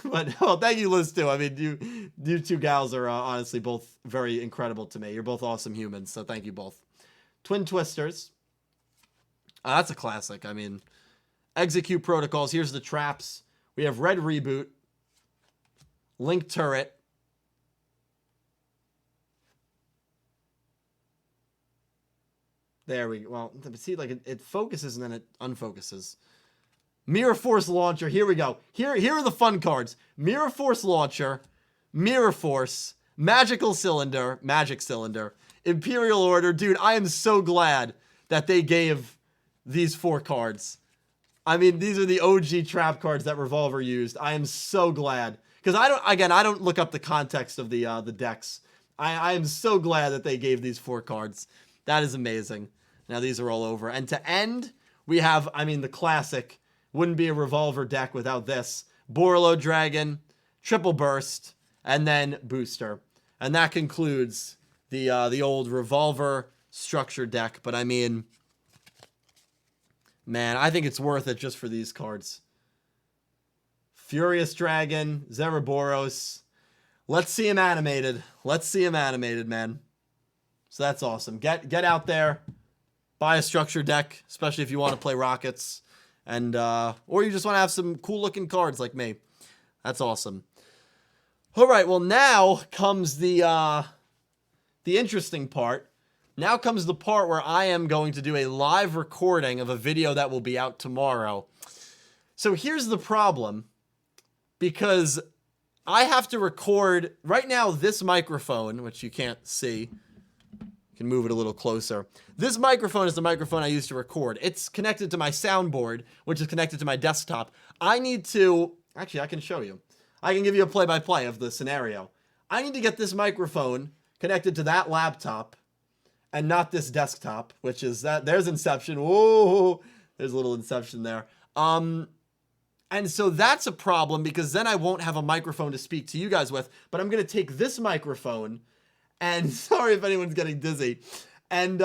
But, well, thank you, Liz, too. I mean, you two gals are honestly both very incredible to me. You're both awesome humans, so thank you both. Twin Twisters. That's a classic. I mean, Execute Protocols. Here's the traps. We have Red Reboot, Link Turret, there we go. Well, see, like it focuses and then it unfocuses. Mirror Force Launcher. Here we go. Here are the fun cards. Mirror Force Launcher, Mirror Force, Magic Cylinder, Imperial Order. Dude, I am so glad that they gave these 4 cards. I mean, these are the OG trap cards that Revolver used. I am so glad. Because I don't look up the context of the decks. I am so glad that they gave these 4 cards. That is amazing. Now these are all over. And to end, we have, I mean, the classic. Wouldn't be a Revolver deck without this. Borlo Dragon, Triple Burst, and then Booster. And that concludes the old Revolver structure deck. But I mean, man, I think it's worth it just for these cards. Furious Dragon, Zeraboros. Let's see him animated. Let's see him animated, man. So that's awesome. Get out there, buy a structure deck, especially if you want to play Rockets, and or you just want to have some cool looking cards like me. That's awesome. All right, well now comes the interesting part. Now comes the part where I am going to do a live recording of a video that will be out tomorrow. So here's the problem, because I have to record right now this microphone, which you can't see. Can move it a little closer. This microphone is the microphone I use to record. It's connected to my soundboard, which is connected to my desktop. I need to, actually I can show you. I can give you a play-by-play of the scenario. I need to get this microphone connected to that laptop and not this desktop, which is that, there's Inception. Whoa, there's a little Inception there. And so that's a problem because then I won't have a microphone to speak to you guys with, but I'm going to take this microphone and sorry if anyone's getting dizzy, and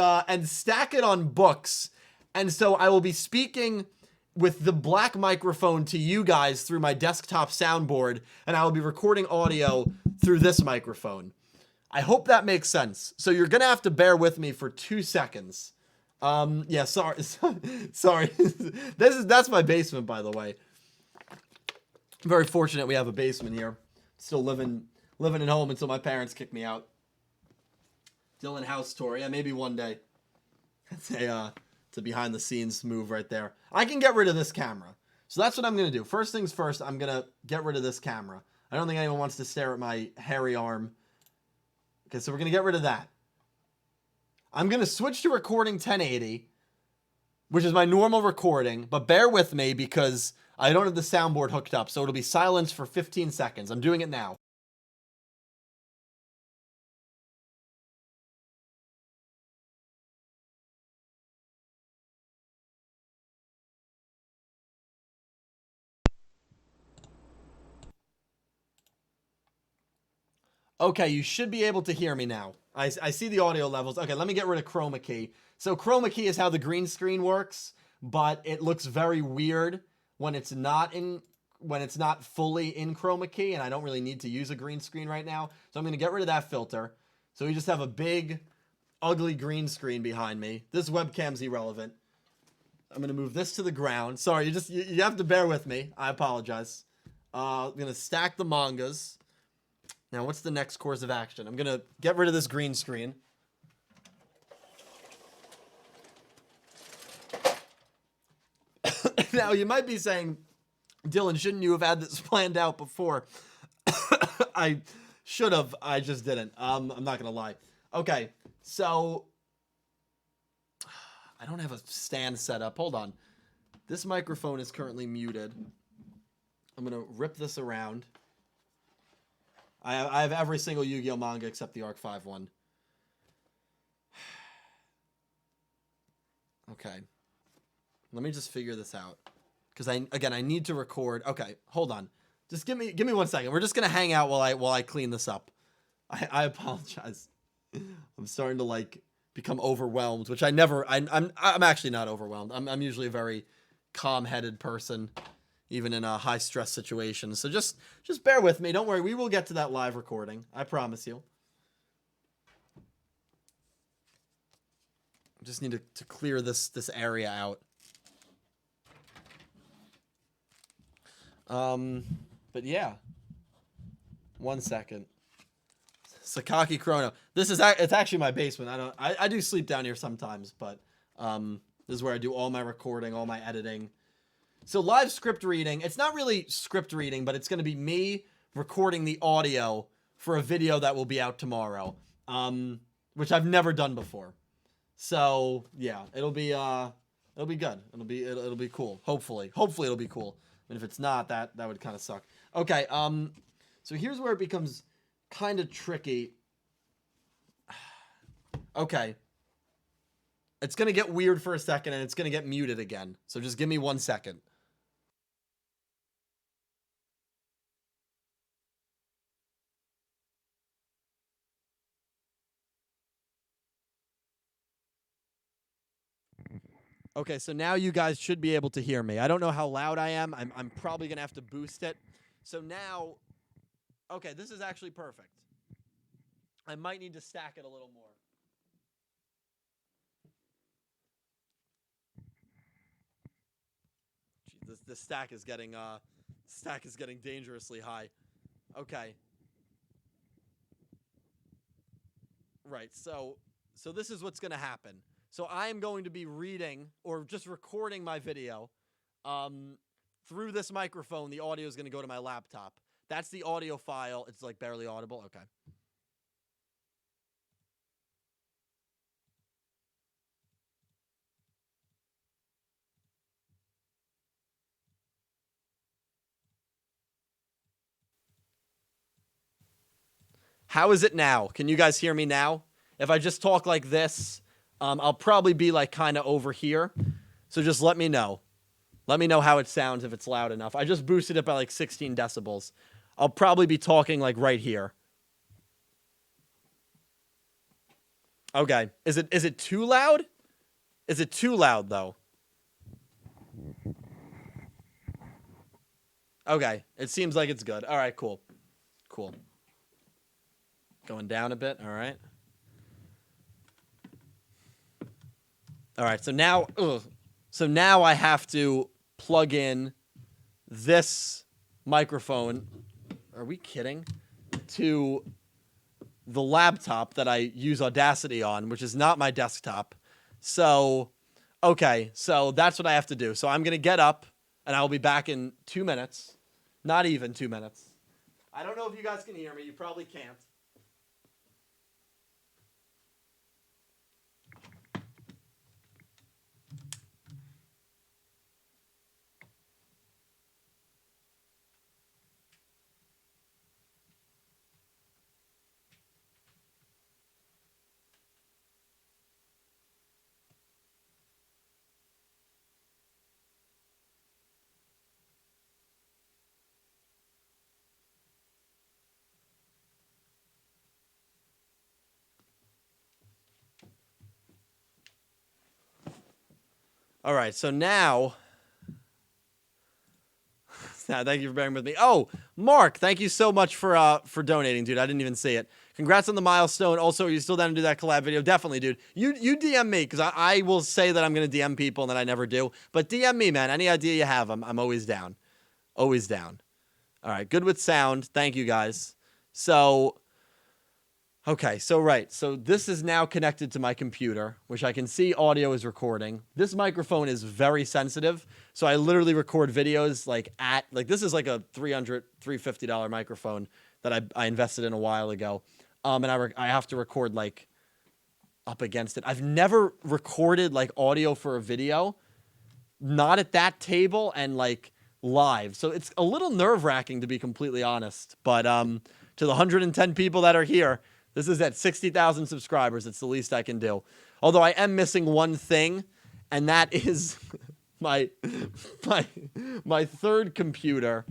stack it on books. And so I will be speaking with the black microphone to you guys through my desktop soundboard, and I will be recording audio through this microphone. I hope that makes sense. So you're going to have to bear with me for 2 seconds. Yeah, sorry. Sorry. That's my basement, by the way. I'm very fortunate we have a basement here. Still living at home until my parents kick me out. Dylan house tour. Yeah, maybe one day. It's a behind the scenes move right there. I can get rid of this camera. So that's what I'm going to do. First things first, I'm going to get rid of this camera. I don't think anyone wants to stare at my hairy arm. Okay, so we're going to get rid of that. I'm going to switch to recording 1080, which is my normal recording, but bear with me because I don't have the soundboard hooked up, so it'll be silence for 15 seconds. I'm doing it now. Okay, you should be able to hear me now. I see the audio levels. Okay, let me get rid of chroma key. So chroma key is how the green screen works, but it looks very weird when it's not fully in chroma key, and I don't really need to use a green screen right now. So I'm going to get rid of that filter. So we just have a big, ugly green screen behind me. This webcam's irrelevant. I'm going to move this to the ground. Sorry, you have to bear with me. I apologize. I'm going to stack the mangas. Now, what's the next course of action? I'm going to get rid of this green screen. Now, you might be saying, Dylan, shouldn't you have had this planned out before? I should have. I just didn't. I'm not going to lie. Okay, so I don't have a stand set up. Hold on. This microphone is currently muted. I'm going to rip this around. I have every single Yu-Gi-Oh manga except the Arc 5 one. Okay. Let me just figure this out. Because I need to record. Okay, hold on. Just give me 1 second. We're just gonna hang out while I clean this up. I apologize. I'm starting to like become overwhelmed, which I'm actually not overwhelmed. I'm usually a very calm-headed person, even in a high-stress situation. So just bear with me. Don't worry. We will get to that live recording. I promise you. I just need to clear this area out. But yeah. 1 second. Sakaki Chrono. It's actually my basement. I do sleep down here sometimes, but this is where I do all my recording, all my editing. So live script reading, it's not really script reading, but it's going to be me recording the audio for a video that will be out tomorrow, which I've never done before. So yeah, it'll be good. It'll be cool. Hopefully it'll be cool. And if it's not, that would kind of suck. Okay. So here's where it becomes kind of tricky. Okay. It's going to get weird for a second and it's going to get muted again. So just give me 1 second. Okay, so now you guys should be able to hear me. I don't know how loud I am. I'm probably going to have to boost it. So now, okay, this is actually perfect. I might need to stack it a little more. Gee, this stack is getting dangerously high. Okay. Right, so this is what's going to happen. So I am going to be reading or just recording my video through this microphone. The audio is going to go to my laptop. That's the audio file. It's like barely audible. Okay. How is it now? Can you guys hear me now? If I just talk like this, I'll probably be like kind of over here. So just let me know. Let me know how it sounds if it's loud enough. I just boosted it by like 16 decibels. I'll probably be talking like right here. Okay. Is it too loud? Is it too loud though? Okay. It seems like it's good. All right, cool. Cool. Going down a bit. All right. All right, so now I have to plug in this microphone. Are we kidding? To the laptop that I use Audacity on, which is not my desktop. So, okay, so that's what I have to do. So I'm going to get up, and I'll be back in 2 minutes. Not even 2 minutes. I don't know if you guys can hear me. You probably can't. All right, so now thank you for bearing with me. Oh, Mark, thank you so much for donating, dude. I didn't even see it. Congrats on the milestone. Also, are you still down to do that collab video? Definitely, dude. You DM me, because I will say that I'm going to DM people, and then I never do. But DM me, man. Any idea you have, I'm always down. Always down. All right, good with sound. Thank you, guys. So, Okay, so right. So this is now connected to my computer, which I can see audio is recording. This microphone is very sensitive. So I literally record videos like this is like a $350 microphone that I invested in a while ago. And I have to record like up against it. I've never recorded like audio for a video, not at that table and like live. So it's a little nerve-wracking, to be completely honest. But to the 110 people that are here, this is at 60,000 subscribers. It's the least I can do. Although I am missing one thing, and that is my third computer,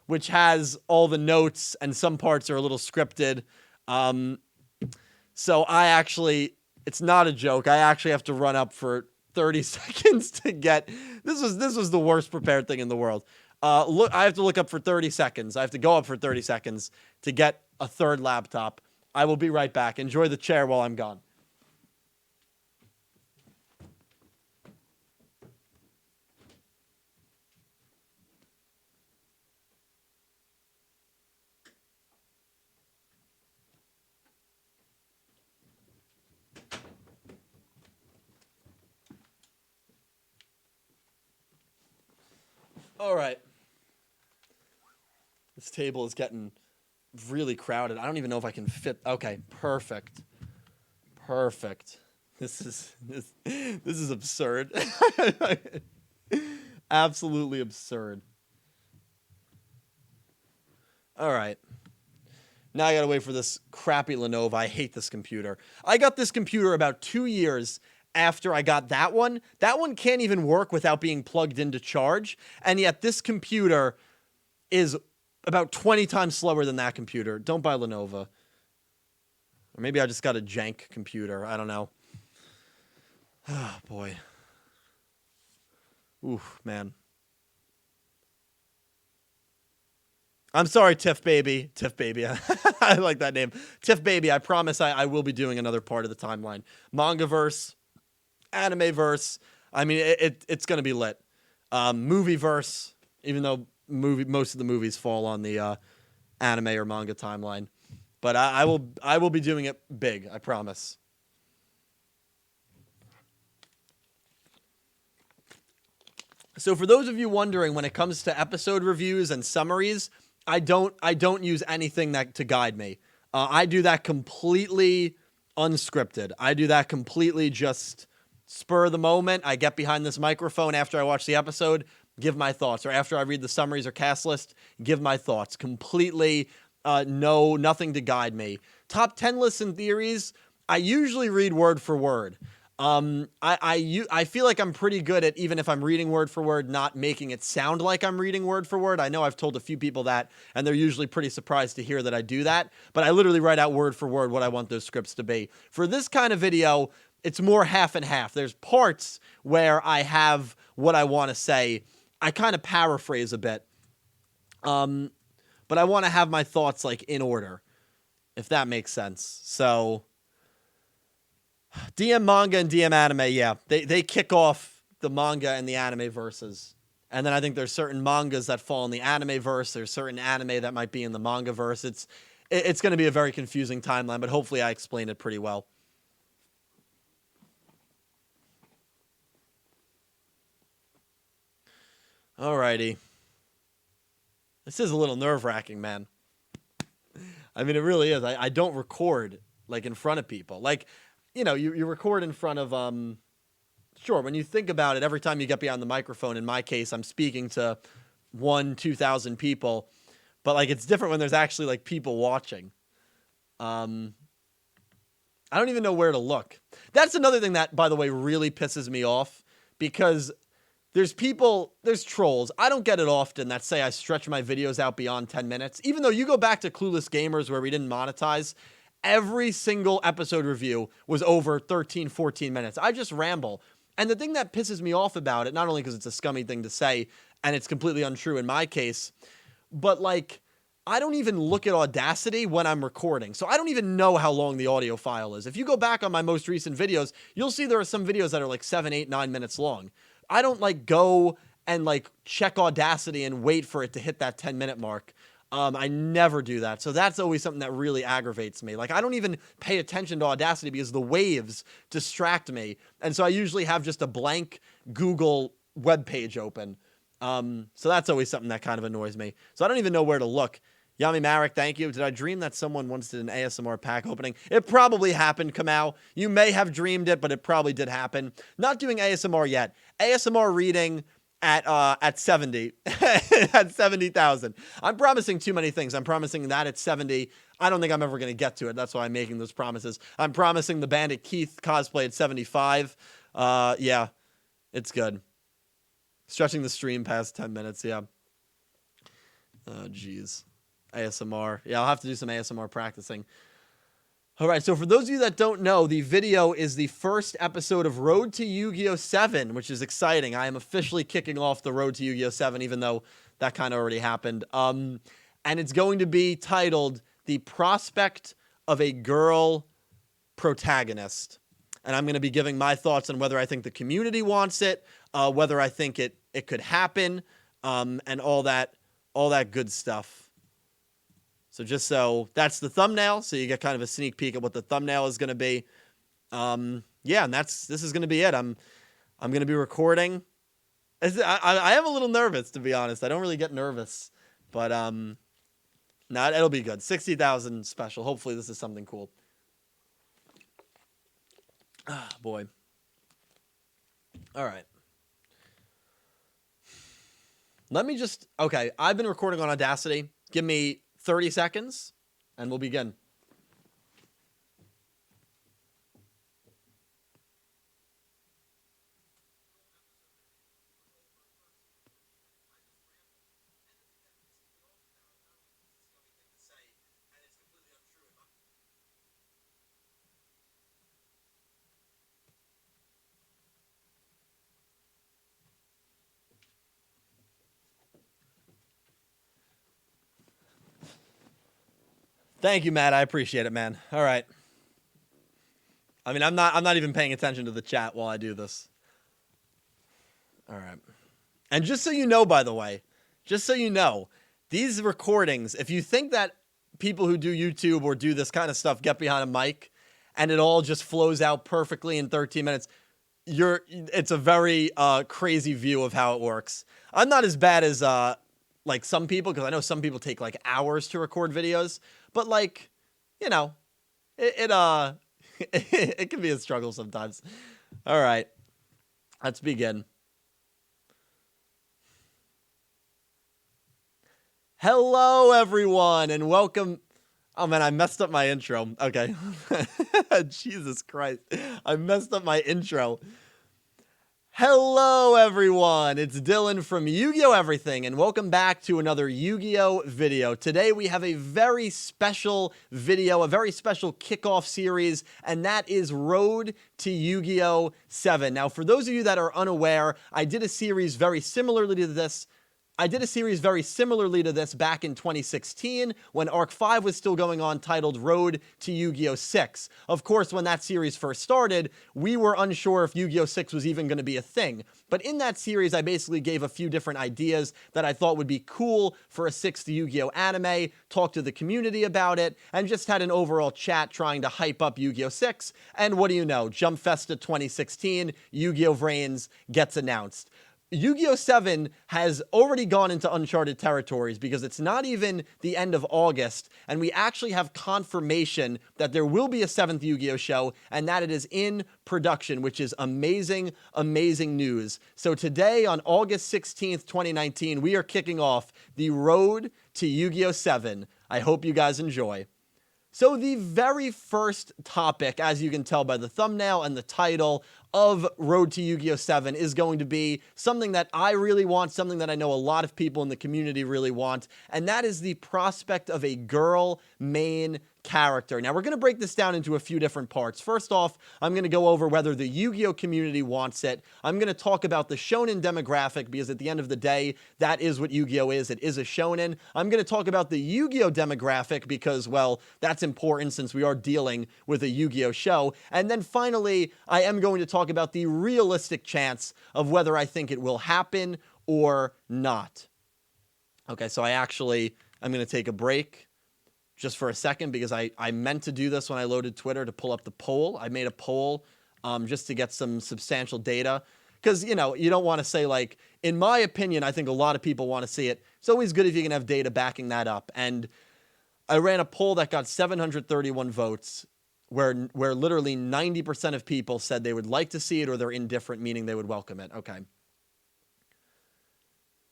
which has all the notes, and some parts are a little scripted. So I actually, it's not a joke. I actually have to run up for 30 seconds to get, this was the worst prepared thing in the world. I have to look up for 30 seconds. I have to go up for 30 seconds to get a third laptop. I will be right back. Enjoy the chair while I'm gone. All right. This table is getting really crowded. I don't even know if I can fit. Okay, perfect. Perfect. This is absurd. Absolutely absurd. All right. Now I gotta wait for this crappy Lenovo. I hate this computer. I got this computer about 2 years after I got that one. That one can't even work without being plugged into charge. And yet this computer is about 20 times slower than that computer. Don't buy Lenovo. Or maybe I just got a jank computer. I don't know. Oh, boy. Oof, man. I'm sorry, Tiff Baby. Tiff Baby. I like that name. Tiff Baby, I promise I will be doing another part of the timeline. Mangaverse, Animeverse. I mean, it's going to be lit. Movieverse, even though most of the movies fall on the anime or manga timeline. But I will be doing it big, I promise. So for those of you wondering, when it comes to episode reviews and summaries, I don't use anything to guide me. I do that completely unscripted. I do that completely just spur of the moment. I get behind this microphone after I watch the episode, give my thoughts, or after I read the summaries or cast list, give my thoughts. Completely, nothing to guide me. Top 10 lists and theories, I usually read word for word. I feel like I'm pretty good at, even if I'm reading word for word, not making it sound like I'm reading word for word. I know I've told a few people that, and they're usually pretty surprised to hear that I do that, but I literally write out word for word what I want those scripts to be. For this kind of video, it's more half and half. There's parts where I have what I want to say. I kind of paraphrase a bit. But I want to have my thoughts like in order, if that makes sense. So DM manga and DM anime, yeah, they kick off the manga and the anime verses. And then I think there's certain mangas that fall in the anime verse. There's certain anime that might be in the manga verse. It's going to be a very confusing timeline, but hopefully I explained it pretty well. Alrighty. This is a little nerve-wracking, man. I mean, it really is. I don't record, like, in front of people. Like, you know, you record in front of, sure, when you think about it, every time you get behind the microphone, in my case, I'm speaking to 2,000 people. But, like, it's different when there's actually, like, people watching. I don't even know where to look. That's another thing that, by the way, really pisses me off. Because there's trolls. I don't get it often that say I stretch my videos out beyond 10 minutes. Even though you go back to Clueless Gamers where we didn't monetize, every single episode review was over 13, 14 minutes. I just ramble. And the thing that pisses me off about it, not only because it's a scummy thing to say, and it's completely untrue in my case, but like, I don't even look at Audacity when I'm recording. So I don't even know how long the audio file is. If you go back on my most recent videos, you'll see there are some videos that are like 7, 8, 9 minutes long. I don't like go and like check Audacity and wait for it to hit that 10-minute mark. I never do that. So that's always something that really aggravates me. Like, I don't even pay attention to Audacity because the waves distract me. And so I usually have just a blank Google web page open. So that's always something that kind of annoys me. So I don't even know where to look. Yami Marek, thank you. Did I dream that someone once did an ASMR pack opening? It probably happened, Kamau. You may have dreamed it, but it probably did happen. Not doing ASMR yet. ASMR reading at 70 at 70,000. I'm promising too many things. I'm promising that at 70. I don't think I'm ever going to get to it. That's why I'm making those promises. I'm promising the Bandit Keith cosplay at 75. Yeah, it's good. Stretching the stream past 10 minutes. Yeah. Oh, geez. ASMR. Yeah, I'll have to do some ASMR practicing. All right, so for those of you that don't know, the video is the first episode of Road to Yu-Gi-Oh! 7, which is exciting. I am officially kicking off the Road to Yu-Gi-Oh! 7, even though that kind of already happened. And it's going to be titled The Prospect of a Girl Protagonist. And I'm going to be giving my thoughts on whether I think the community wants it, whether I think it could happen, and all that good stuff. So just so that's the thumbnail. So you get kind of a sneak peek at what the thumbnail is going to be. Yeah, and this is going to be it. I'm going to be recording. I am a little nervous, to be honest. I don't really get nervous, but no, it'll be good. 60,000 special. Hopefully this is something cool. Ah, boy. All right. Let me just, okay, I've been recording on Audacity. Give me 30 seconds, and we'll begin. Thank you, Matt. I appreciate it, man. All right. I mean, I'm not even paying attention to the chat while I do this. All right. And just so you know, by the way, just so you know, these recordings, if you think that people who do YouTube or do this kind of stuff get behind a mic and it all just flows out perfectly in 13 minutes, it's a very crazy view of how it works. I'm not as bad as like some people, because I know some people take like hours to record videos, but like, you know, it can be a struggle sometimes. All right, let's begin. Hello, everyone, and welcome. Oh, man, I messed up my intro. Okay. Jesus Christ. I messed up my intro. Hello, everyone. It's Dylan from Yu-Gi-Oh! Everything, and welcome back to another Yu-Gi-Oh! Video. Today, we have a very special video, a very special kickoff series, and that is Road to Yu-Gi-Oh! 7. Now, for those of you that are unaware, I did a series very similarly to this back in 2016 when Arc 5 was still going on, titled Road to Yu-Gi-Oh! 6. Of course, when that series first started, we were unsure if Yu-Gi-Oh! 6 was even going to be a thing. But in that series, I basically gave a few different ideas that I thought would be cool for a 6th Yu-Gi-Oh! Anime, talked to the community about it, and just had an overall chat trying to hype up Yu-Gi-Oh! 6. And what do you know? Jump Festa 2016, Yu-Gi-Oh! Vrains gets announced. Yu-Gi-Oh! 7 has already gone into uncharted territories because it's not even the end of August, and we actually have confirmation that there will be a 7th Yu-Gi-Oh! Show, and that it is in production, which is amazing, amazing news. So today, on August 16th, 2019, we are kicking off the Road to Yu-Gi-Oh! 7. I hope you guys enjoy. So the very first topic, as you can tell by the thumbnail and the title of Road to Yu-Gi-Oh! 7, is going to be something that I really want, something that I know a lot of people in the community really want, and that is the prospect of a girl main character. Now, we're going to break this down into a few different parts. First off, I'm going to go over whether the Yu-Gi-Oh! Community wants it. I'm going to talk about the shonen demographic, because at the end of the day, that is what Yu-Gi-Oh! Is. It is a shonen. I'm going to talk about the Yu-Gi-Oh! Demographic, because, well, that's important since we are dealing with a Yu-Gi-Oh! Show. And then finally, I am going to talk about the realistic chance of whether I think it will happen or not. Okay, so I actually I'm going to take a break just for a second because I meant to do this when I loaded Twitter to pull up the poll. I made a poll just to get some substantial data because, you know, you don't want to say like, in my opinion, I think a lot of people want to see it. It's always good if you can have data backing that up. And I ran a poll that got 731 votes where literally 90% of people said they would like to see it or they're indifferent, meaning they would welcome it. Okay.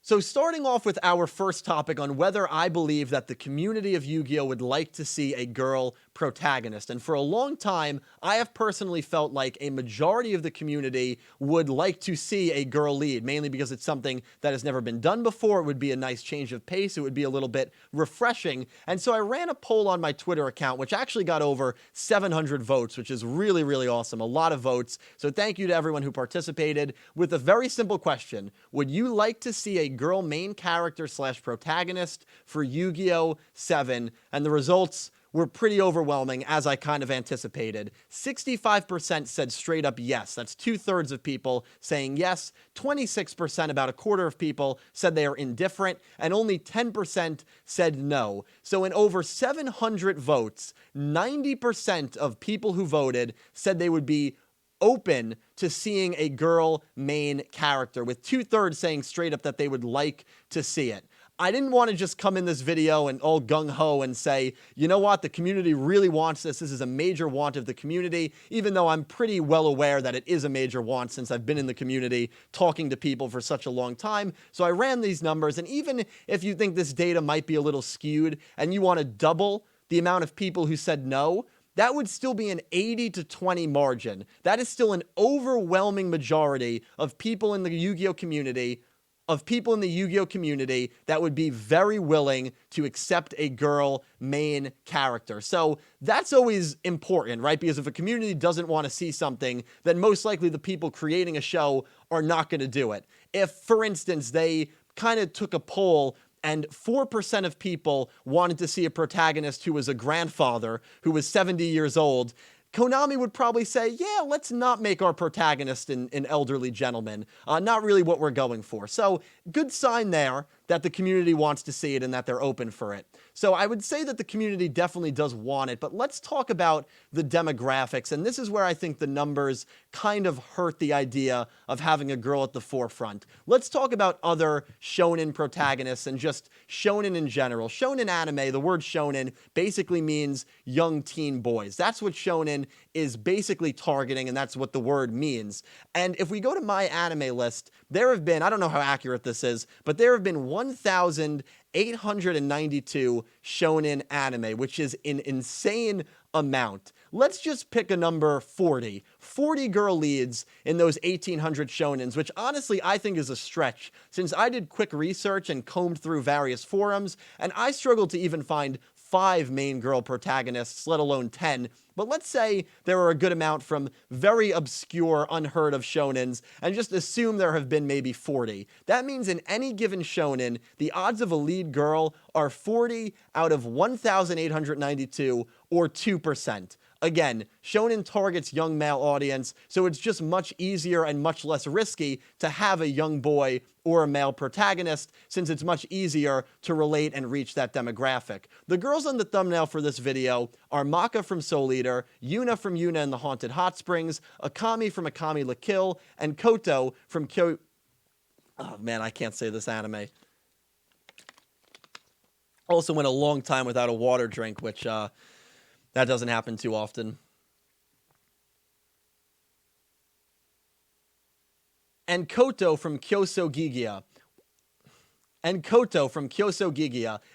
So starting off with our first topic on whether I believe that the community of Yu-Gi-Oh! Would like to see a girl protagonist. And for a long time, I have personally felt like a majority of the community would like to see a girl lead, mainly because it's something that has never been done before. It would be a nice change of pace. It would be a little bit refreshing. And so I ran a poll on my Twitter account, which actually got over 700 votes, which is really, really awesome. A lot of votes. So thank you to everyone who participated with a very simple question. Would you like to see a girl main character / protagonist for Yu-Gi-Oh! 7? And the results were pretty overwhelming, as I kind of anticipated. 65% said straight up yes. That's 2/3 of people saying yes. 26%, about a quarter of people, said they are indifferent. And only 10% said no. So in over 700 votes, 90% of people who voted said they would be open to seeing a girl main character, with 2/3 saying straight up that they would like to see it. I didn't want to just come in this video and all gung-ho and say, you know what, the community really wants this. This is a major want of the community, even though I'm pretty well aware that it is a major want since I've been in the community talking to people for such a long time. So I ran these numbers, and even if you think this data might be a little skewed and you want to double the amount of people who said no, that would still be an 80-20 margin. That is still an overwhelming majority of people in the Yu-Gi-Oh! Community that would be very willing to accept a girl main character. So that's always important, right? Because if a community doesn't want to see something, then most likely the people creating a show are not going to do it. If, for instance, they kind of took a poll and 4% of people wanted to see a protagonist who was a grandfather who was 70 years old, Konami would probably say, yeah, let's not make our protagonist an elderly gentleman. Not really what we're going for. So good sign there that the community wants to see it and that they're open for it. So I would say that the community definitely does want it, but let's talk about the demographics. And this is where I think the numbers kind of hurt the idea of having a girl at the forefront. Let's talk about other shonen protagonists and just shonen in general. Shonen anime, the word shonen basically means young teen boys. That's what shonen is basically targeting, and that's what the word means. And if we go to my anime list, there have been, I don't know how accurate this is, but there have been 1,892 shonen anime, which is an insane amount. Let's just pick a number 40. 40 girl leads in those 1,800 shonens, which honestly I think is a stretch, since I did quick research and combed through various forums, and I struggled to even find 5 main girl protagonists, let alone 10. But let's say there are a good amount from very obscure, unheard of shonens, and just assume there have been maybe 40. That means in any given shonen, the odds of a lead girl are 40 out of 1,892, or 2%. Again, shonen targets young male audience, so it's just much easier and much less risky to have a young boy or a male protagonist, since it's much easier to relate and reach that demographic. The girls on the thumbnail for this video are Maka from Soul Eater, Yuna from Yuna and the Haunted Hot Springs, Akami from Akami La Kill, and Koto from Kyo... Oh man, I can't say this anime. Also went a long time without a water drink, which that doesn't happen too often. And Koto from Kyoso Gigia.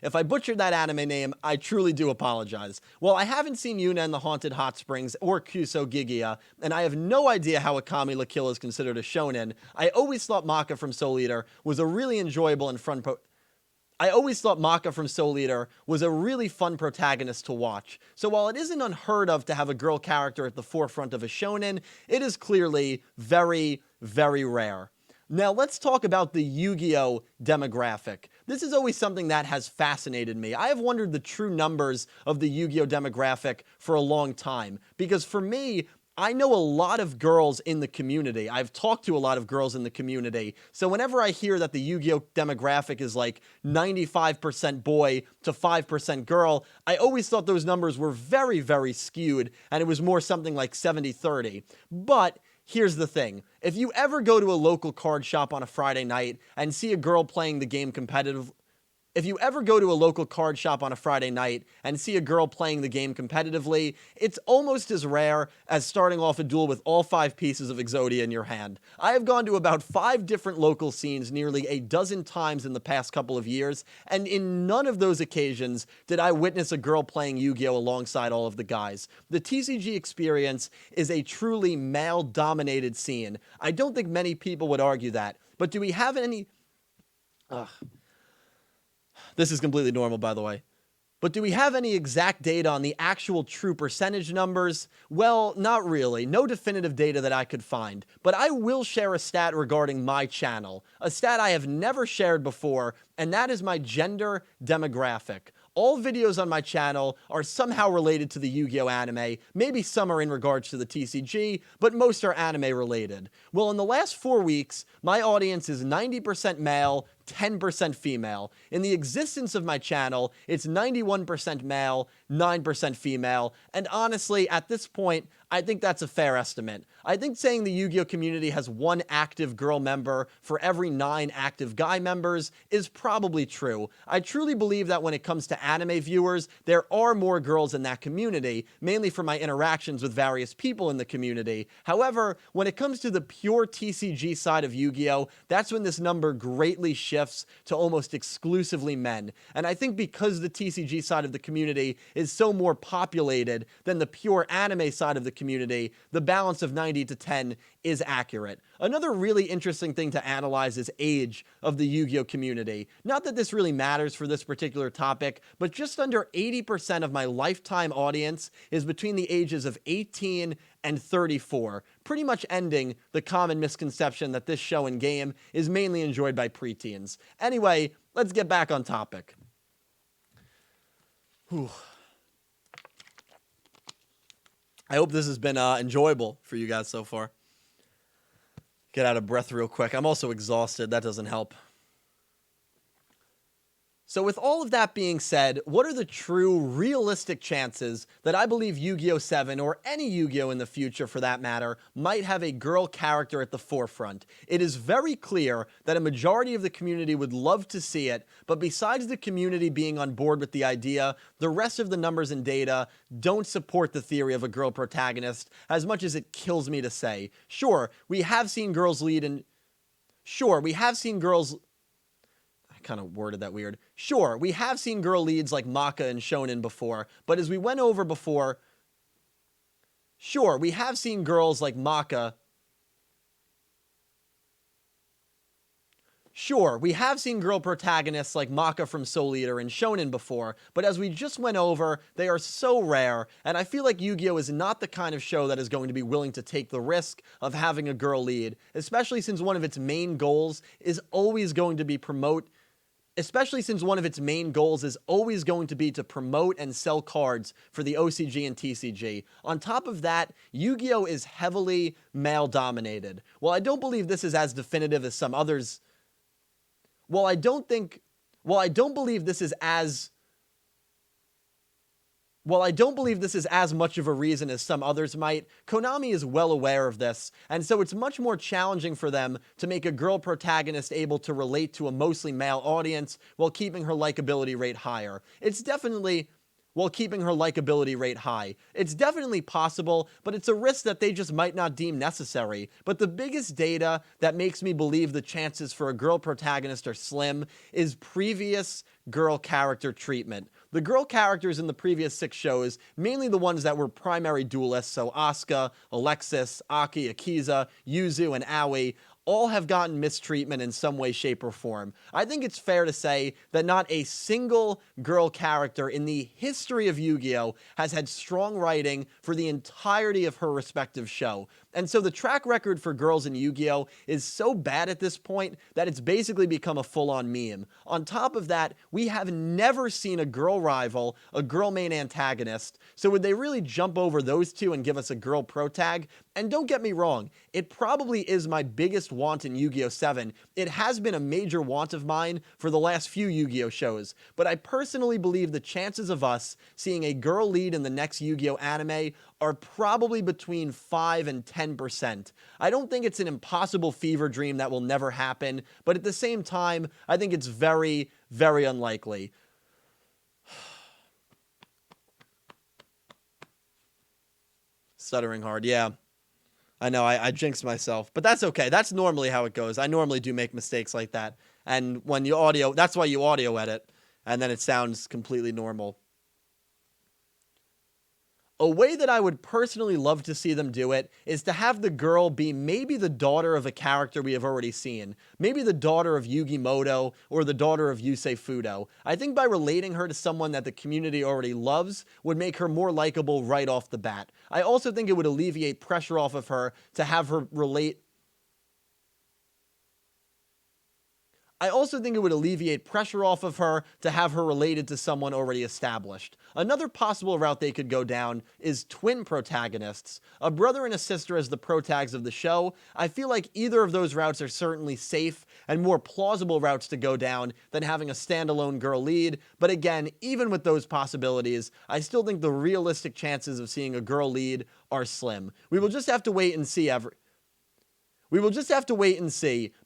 If I butchered that anime name, I truly do apologize. Well, I haven't seen Yuna and the Haunted Hot Springs or Kyoso Gigia, and I have no idea how Akami La Kill is considered a shonen. I always thought Maka from Soul Eater was a really enjoyable and fun protagonist to watch. So while it isn't unheard of to have a girl character at the forefront of a shonen, it is clearly very, very rare. Now let's talk about the Yu-Gi-Oh! Demographic. This is always something that has fascinated me. I have wondered the true numbers of the Yu-Gi-Oh! Demographic for a long time, because for me, I know a lot of girls in the community. I've talked to a lot of girls in the community. So whenever I hear that the Yu-Gi-Oh demographic is like 95% boy to 5% girl, I always thought those numbers were very, very skewed, and it was more something like 70-30. But here's the thing. If you ever go to a local card shop on a Friday night and see a girl playing the game competitively, if you ever go to a local card shop on a Friday night and see a girl playing the game competitively, it's almost as rare as starting off a duel with all 5 pieces of Exodia in your hand. I have gone to about 5 different local scenes nearly a dozen times in the past couple of years, and in none of those occasions did I witness a girl playing Yu-Gi-Oh alongside all of the guys. The TCG experience is a truly male-dominated scene. I don't think many people would argue that, but do we have any... This is completely normal, by the way. But do we have any exact data on the actual true percentage numbers? Well, not really. No definitive data that I could find. But I will share a stat regarding my channel. A stat I have never shared before, and that is my gender demographic. All videos on my channel are somehow related to the Yu-Gi-Oh anime. Maybe some are in regards to the TCG, but most are anime related. Well, in the last 4 weeks, my audience is 90% male, 10% female. In the existence of my channel, it's 91% male, 9% female, and honestly, at this point, I think that's a fair estimate. I think saying the Yu-Gi-Oh community has 1 active girl member for every 9 active guy members is probably true. I truly believe that when it comes to anime viewers, there are more girls in that community, mainly from my interactions with various people in the community. However, when it comes to the pure TCG side of Yu-Gi-Oh, that's when this number greatly shifts to almost exclusively men. And I think because the TCG side of the community is so more populated than the pure anime side of the community, the balance of 90 to 10 is accurate. Another really interesting thing to analyze is age of the Yu-Gi-Oh community. Not that this really matters for this particular topic, but just under 80% of my lifetime audience is between the ages of 18 and 34, pretty much ending the common misconception that this show and game is mainly enjoyed by preteens. Anyway, let's get back on topic. Whew. I hope this has been enjoyable for you guys so far. Get out of breath real quick. I'm also exhausted. That doesn't help. So with all of that being said, what are the true, realistic chances that I believe Yu-Gi-Oh! 7, or any Yu-Gi-Oh! In the future for that matter, might have a girl character at the forefront? It is very clear that a majority of the community would love to see it, but besides the community being on board with the idea, the rest of the numbers and data don't support the theory of a girl protagonist, as much as it kills me to say. Sure, we have seen girls lead in... Sure, we have seen girls... kind of worded that weird. Sure, we have seen girl leads like Maka and Shonen before, but as we went over before, sure, we have seen girls like Maka. Sure, we have seen girl protagonists like Maka from Soul Eater and Shonen before, but as we just went over, they are so rare, and I feel like Yu-Gi-Oh! Is not the kind of show that is going to be willing to take the risk of having a girl lead, especially since one of its main goals is always going to be to promote and sell cards for the OCG and TCG. On top of that, Yu-Gi-Oh! Is heavily male-dominated. While I don't believe this is as definitive as some others... While I don't believe this is as much of a reason as some others might, Konami is well aware of this, and so it's much more challenging for them to make a girl protagonist able to relate to a mostly male audience while keeping her likability rate higher. It's definitely possible, but it's a risk that they just might not deem necessary. But the biggest data that makes me believe the chances for a girl protagonist are slim is previous girl character treatment. The girl characters in the previous 6 shows, mainly the ones that were primary duelists, so Asuka, Alexis, Aki, Akiza, Yuzu, and Aoi, all have gotten mistreatment in some way, shape, or form. I think it's fair to say that not a single girl character in the history of Yu-Gi-Oh! Has had strong writing for the entirety of her respective show. And so the track record for girls in Yu-Gi-Oh! Is so bad at this point that it's basically become a full-on meme. On top of that, we have never seen a girl rival, a girl main antagonist, so would they really jump over those two and give us a girl protag? And don't get me wrong, it probably is my biggest want in Yu-Gi-Oh! 7. It has been a major want of mine for the last few Yu-Gi-Oh! Shows, but I personally believe the chances of us seeing a girl lead in the next Yu-Gi-Oh! Anime are probably between 5 and 10%. I don't think it's an impossible fever dream that will never happen, but at the same time, I think it's very, very unlikely. Stuttering hard, yeah. I know, I jinxed myself, but that's okay. That's normally how it goes. I normally do make mistakes like that, and when you audio, that's why you audio edit, and then it sounds completely normal. A way that I would personally love to see them do it is to have the girl be maybe the daughter of a character we have already seen. Maybe the daughter of Yugi Moto or the daughter of Yusei Fudo. I think by relating her to someone that the community already loves would make her more likable right off the bat. I also think it would alleviate pressure off of her to have her relate. I also think it would alleviate pressure off of her to have her related to someone already established. Another possible route they could go down is twin protagonists, a brother and a sister as the protags of the show. I feel like either of those routes are certainly safe and more plausible routes to go down than having a standalone girl lead, but again, even with those possibilities, I still think the realistic chances of seeing a girl lead are slim. We will just have to wait and see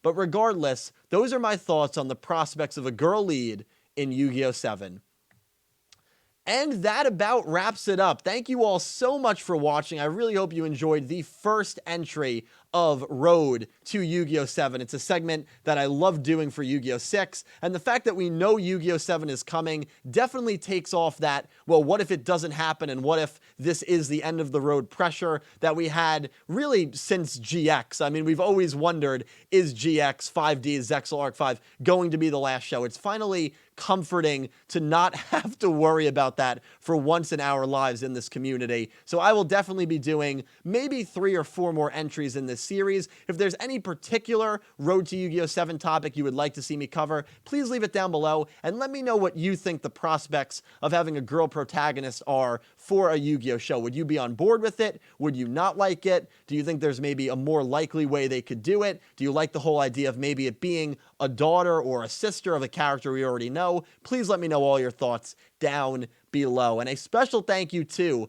but regardless, those are my thoughts on the prospects of a girl lead in Yu-Gi-Oh! 7. And that about wraps it up. Thank you all so much for watching. I really hope you enjoyed the first entry of Road to Yu-Gi-Oh! 7. It's a segment that I love doing for Yu-Gi-Oh! 6, and the fact that we know Yu-Gi-Oh! 7 is coming definitely takes off that, well, what if it doesn't happen, and what if this is the end of the road pressure that we had really since GX? I mean, we've always wondered, is GX 5D Zexal Arc 5 going to be the last show? It's finally comforting to not have to worry about that for once in our lives in this community. So I will definitely be doing maybe 3 or 4 more entries in this series. If there's any particular Road to Yu-Gi-Oh! 7 topic you would like to see me cover, please leave it down below and let me know what you think the prospects of having a girl protagonist are for a Yu-Gi-Oh! Show. Would you be on board with it? Would you not like it? Do you think there's maybe a more likely way they could do it? Do you like the whole idea of maybe it being a daughter or a sister of a character we already know? Please let me know all your thoughts down below. And a special thank you to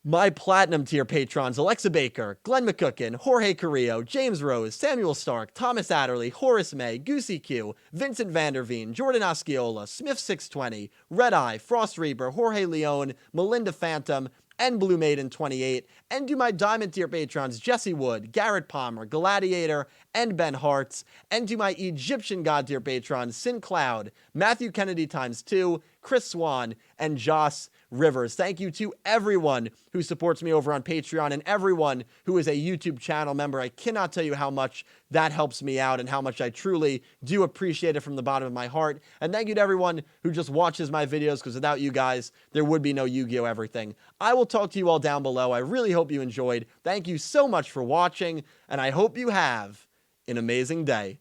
my platinum tier patrons: Alexa Baker, Glen McGookin, Jorge Carrillo, James Rose, Samuel Stark, Thomas Adderley, Horace Maye, Goosey Q, Vincent Van Der Veen, Jordan Osceola, Smith620, RedEye, FrostReaper, Jorge Leon, Melinda Phantom, and Blue Maiden 28, and to my diamond tier patrons Jesse Wood, Garrett Palmer, Galladiator, and Ben Hartz, and to my Egyptian god tier patrons Syn Cloud, Matthew Kennedy ×2, Chris Swan, and Joss Rivers. Thank you to everyone who supports me over on Patreon and everyone who is a YouTube channel member. I cannot tell you how much that helps me out and how much I truly do appreciate it from the bottom of my heart. And thank you to everyone who just watches my videos, because without you guys, there would be no Yu-Gi-Oh! Everything. I will talk to you all down below. I really hope you enjoyed. Thank you so much for watching, and I hope you have an amazing day.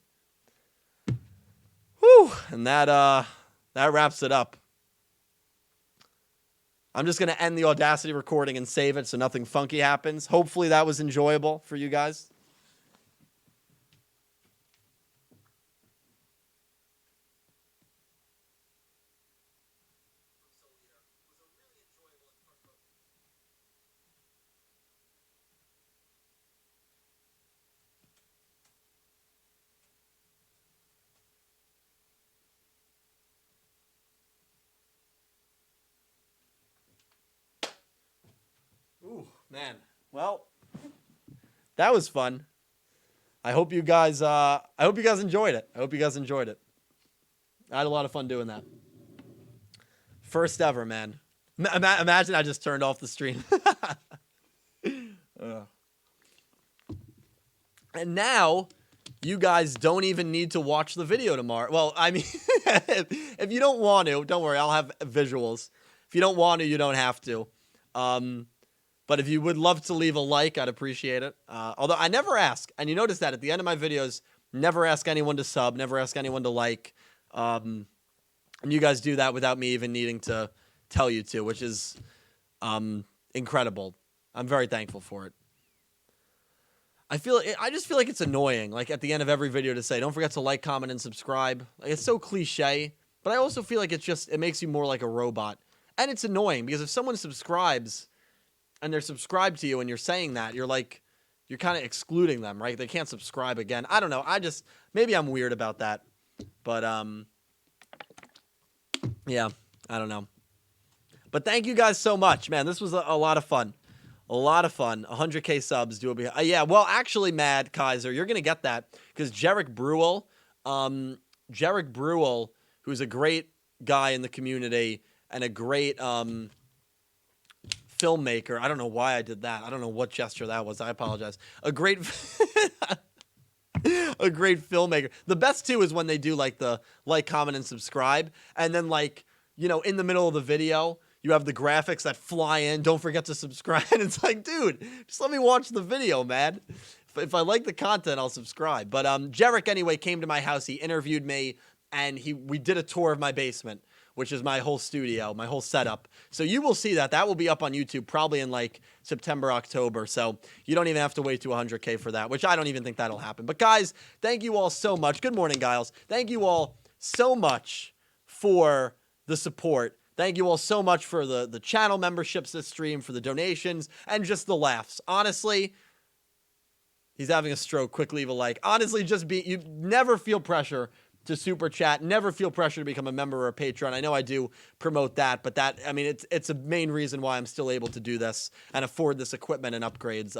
Whew, and that wraps it up. I'm just going to end the Audacity recording and save it so nothing funky happens. Hopefully that was enjoyable for you guys. Ooh, man. Well, that was fun. I hope you guys enjoyed it. I had a lot of fun doing that. First ever, man. Imagine I just turned off the stream. And now you guys don't even need to watch the video tomorrow. Well, I mean, if you don't want to, don't worry, I'll have visuals. If you don't want to, you don't have to. But if you would love to leave a like, I'd appreciate it. Although I never ask, and you notice that at the end of my videos, never ask anyone to sub, never ask anyone to like. And you guys do that without me even needing to tell you to, which is incredible. I'm very thankful for it. I just feel like it's annoying, like at the end of every video to say, don't forget to like, comment, and subscribe. Like, it's so cliche, but I also feel like it makes you more like a robot. And it's annoying because if someone subscribes and they're subscribed to you and you're saying that, you're kind of excluding them, right? They can't subscribe again. I don't know. Maybe I'm weird about that, but yeah, I don't know. But thank you guys so much, man. This was a lot of fun. A lot of fun. 100K subs. Yeah, well, actually, Mad Kaiser, you're going to get that because Jarek Brewell, who's a great guy in the community and a great filmmaker. I don't know why I did that. I don't know what gesture that was. I apologize. A great filmmaker. The best, too, is when they do, like, the like, comment, and subscribe. And then, like, you know, in the middle of the video, you have the graphics that fly in. Don't forget to subscribe. And it's like, dude, just let me watch the video, man. If I like the content, I'll subscribe. But Jarek, anyway, came to my house. He interviewed me, and we did a tour of my basement, which is my whole studio, my whole setup. So you will see that. That will be up on YouTube probably in, like, September, October. So you don't even have to wait to 100K for that, which I don't even think that'll happen. But, guys, thank you all so much. Good morning, Giles. Thank you all so much for the support. Thank you all so much for the channel memberships this stream, for the donations, and just the laughs. Honestly, he's having a stroke. Quick leave a like. Honestly, you never feel pressure to super chat. Never feel pressure to become a member or a patron. I know I do promote that, but I mean, it's a main reason why I'm still able to do this and afford this equipment and upgrades.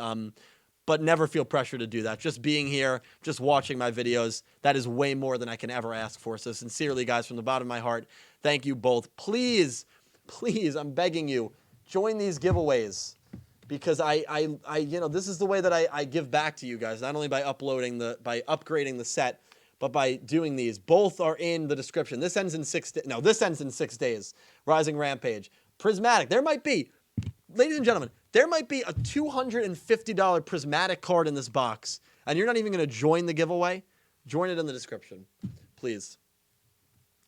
But never feel pressure to do that. Just being here, just watching my videos, that is way more than I can ever ask for. So sincerely, guys, from the bottom of my heart, thank you both. Please, please, I'm begging you, join these giveaways because I this is the way that I give back to you guys, not only by upgrading the set, but by doing these. Both are in the description. This ends in 6 days. No, this ends in 6 days. Rising Rampage. Prismatic. There might be, ladies and gentlemen, there might be a $250 prismatic card in this box, and you're not even going to join the giveaway. Join it in the description, please.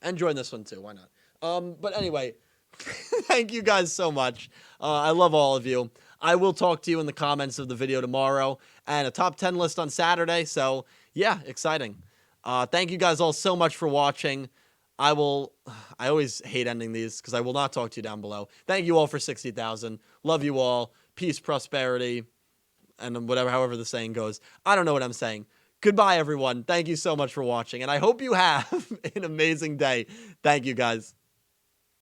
And join this one too. Why not? But anyway, thank you guys so much. I love all of you. I will talk to you in the comments of the video tomorrow and a top 10 list on Saturday. So yeah, exciting. Thank you guys all so much for watching. I always hate ending these because I will not talk to you down below. Thank you all for 60,000. Love you all. Peace, prosperity, and however the saying goes. I don't know what I'm saying. Goodbye, everyone. Thank you so much for watching, and I hope you have an amazing day. Thank you, guys.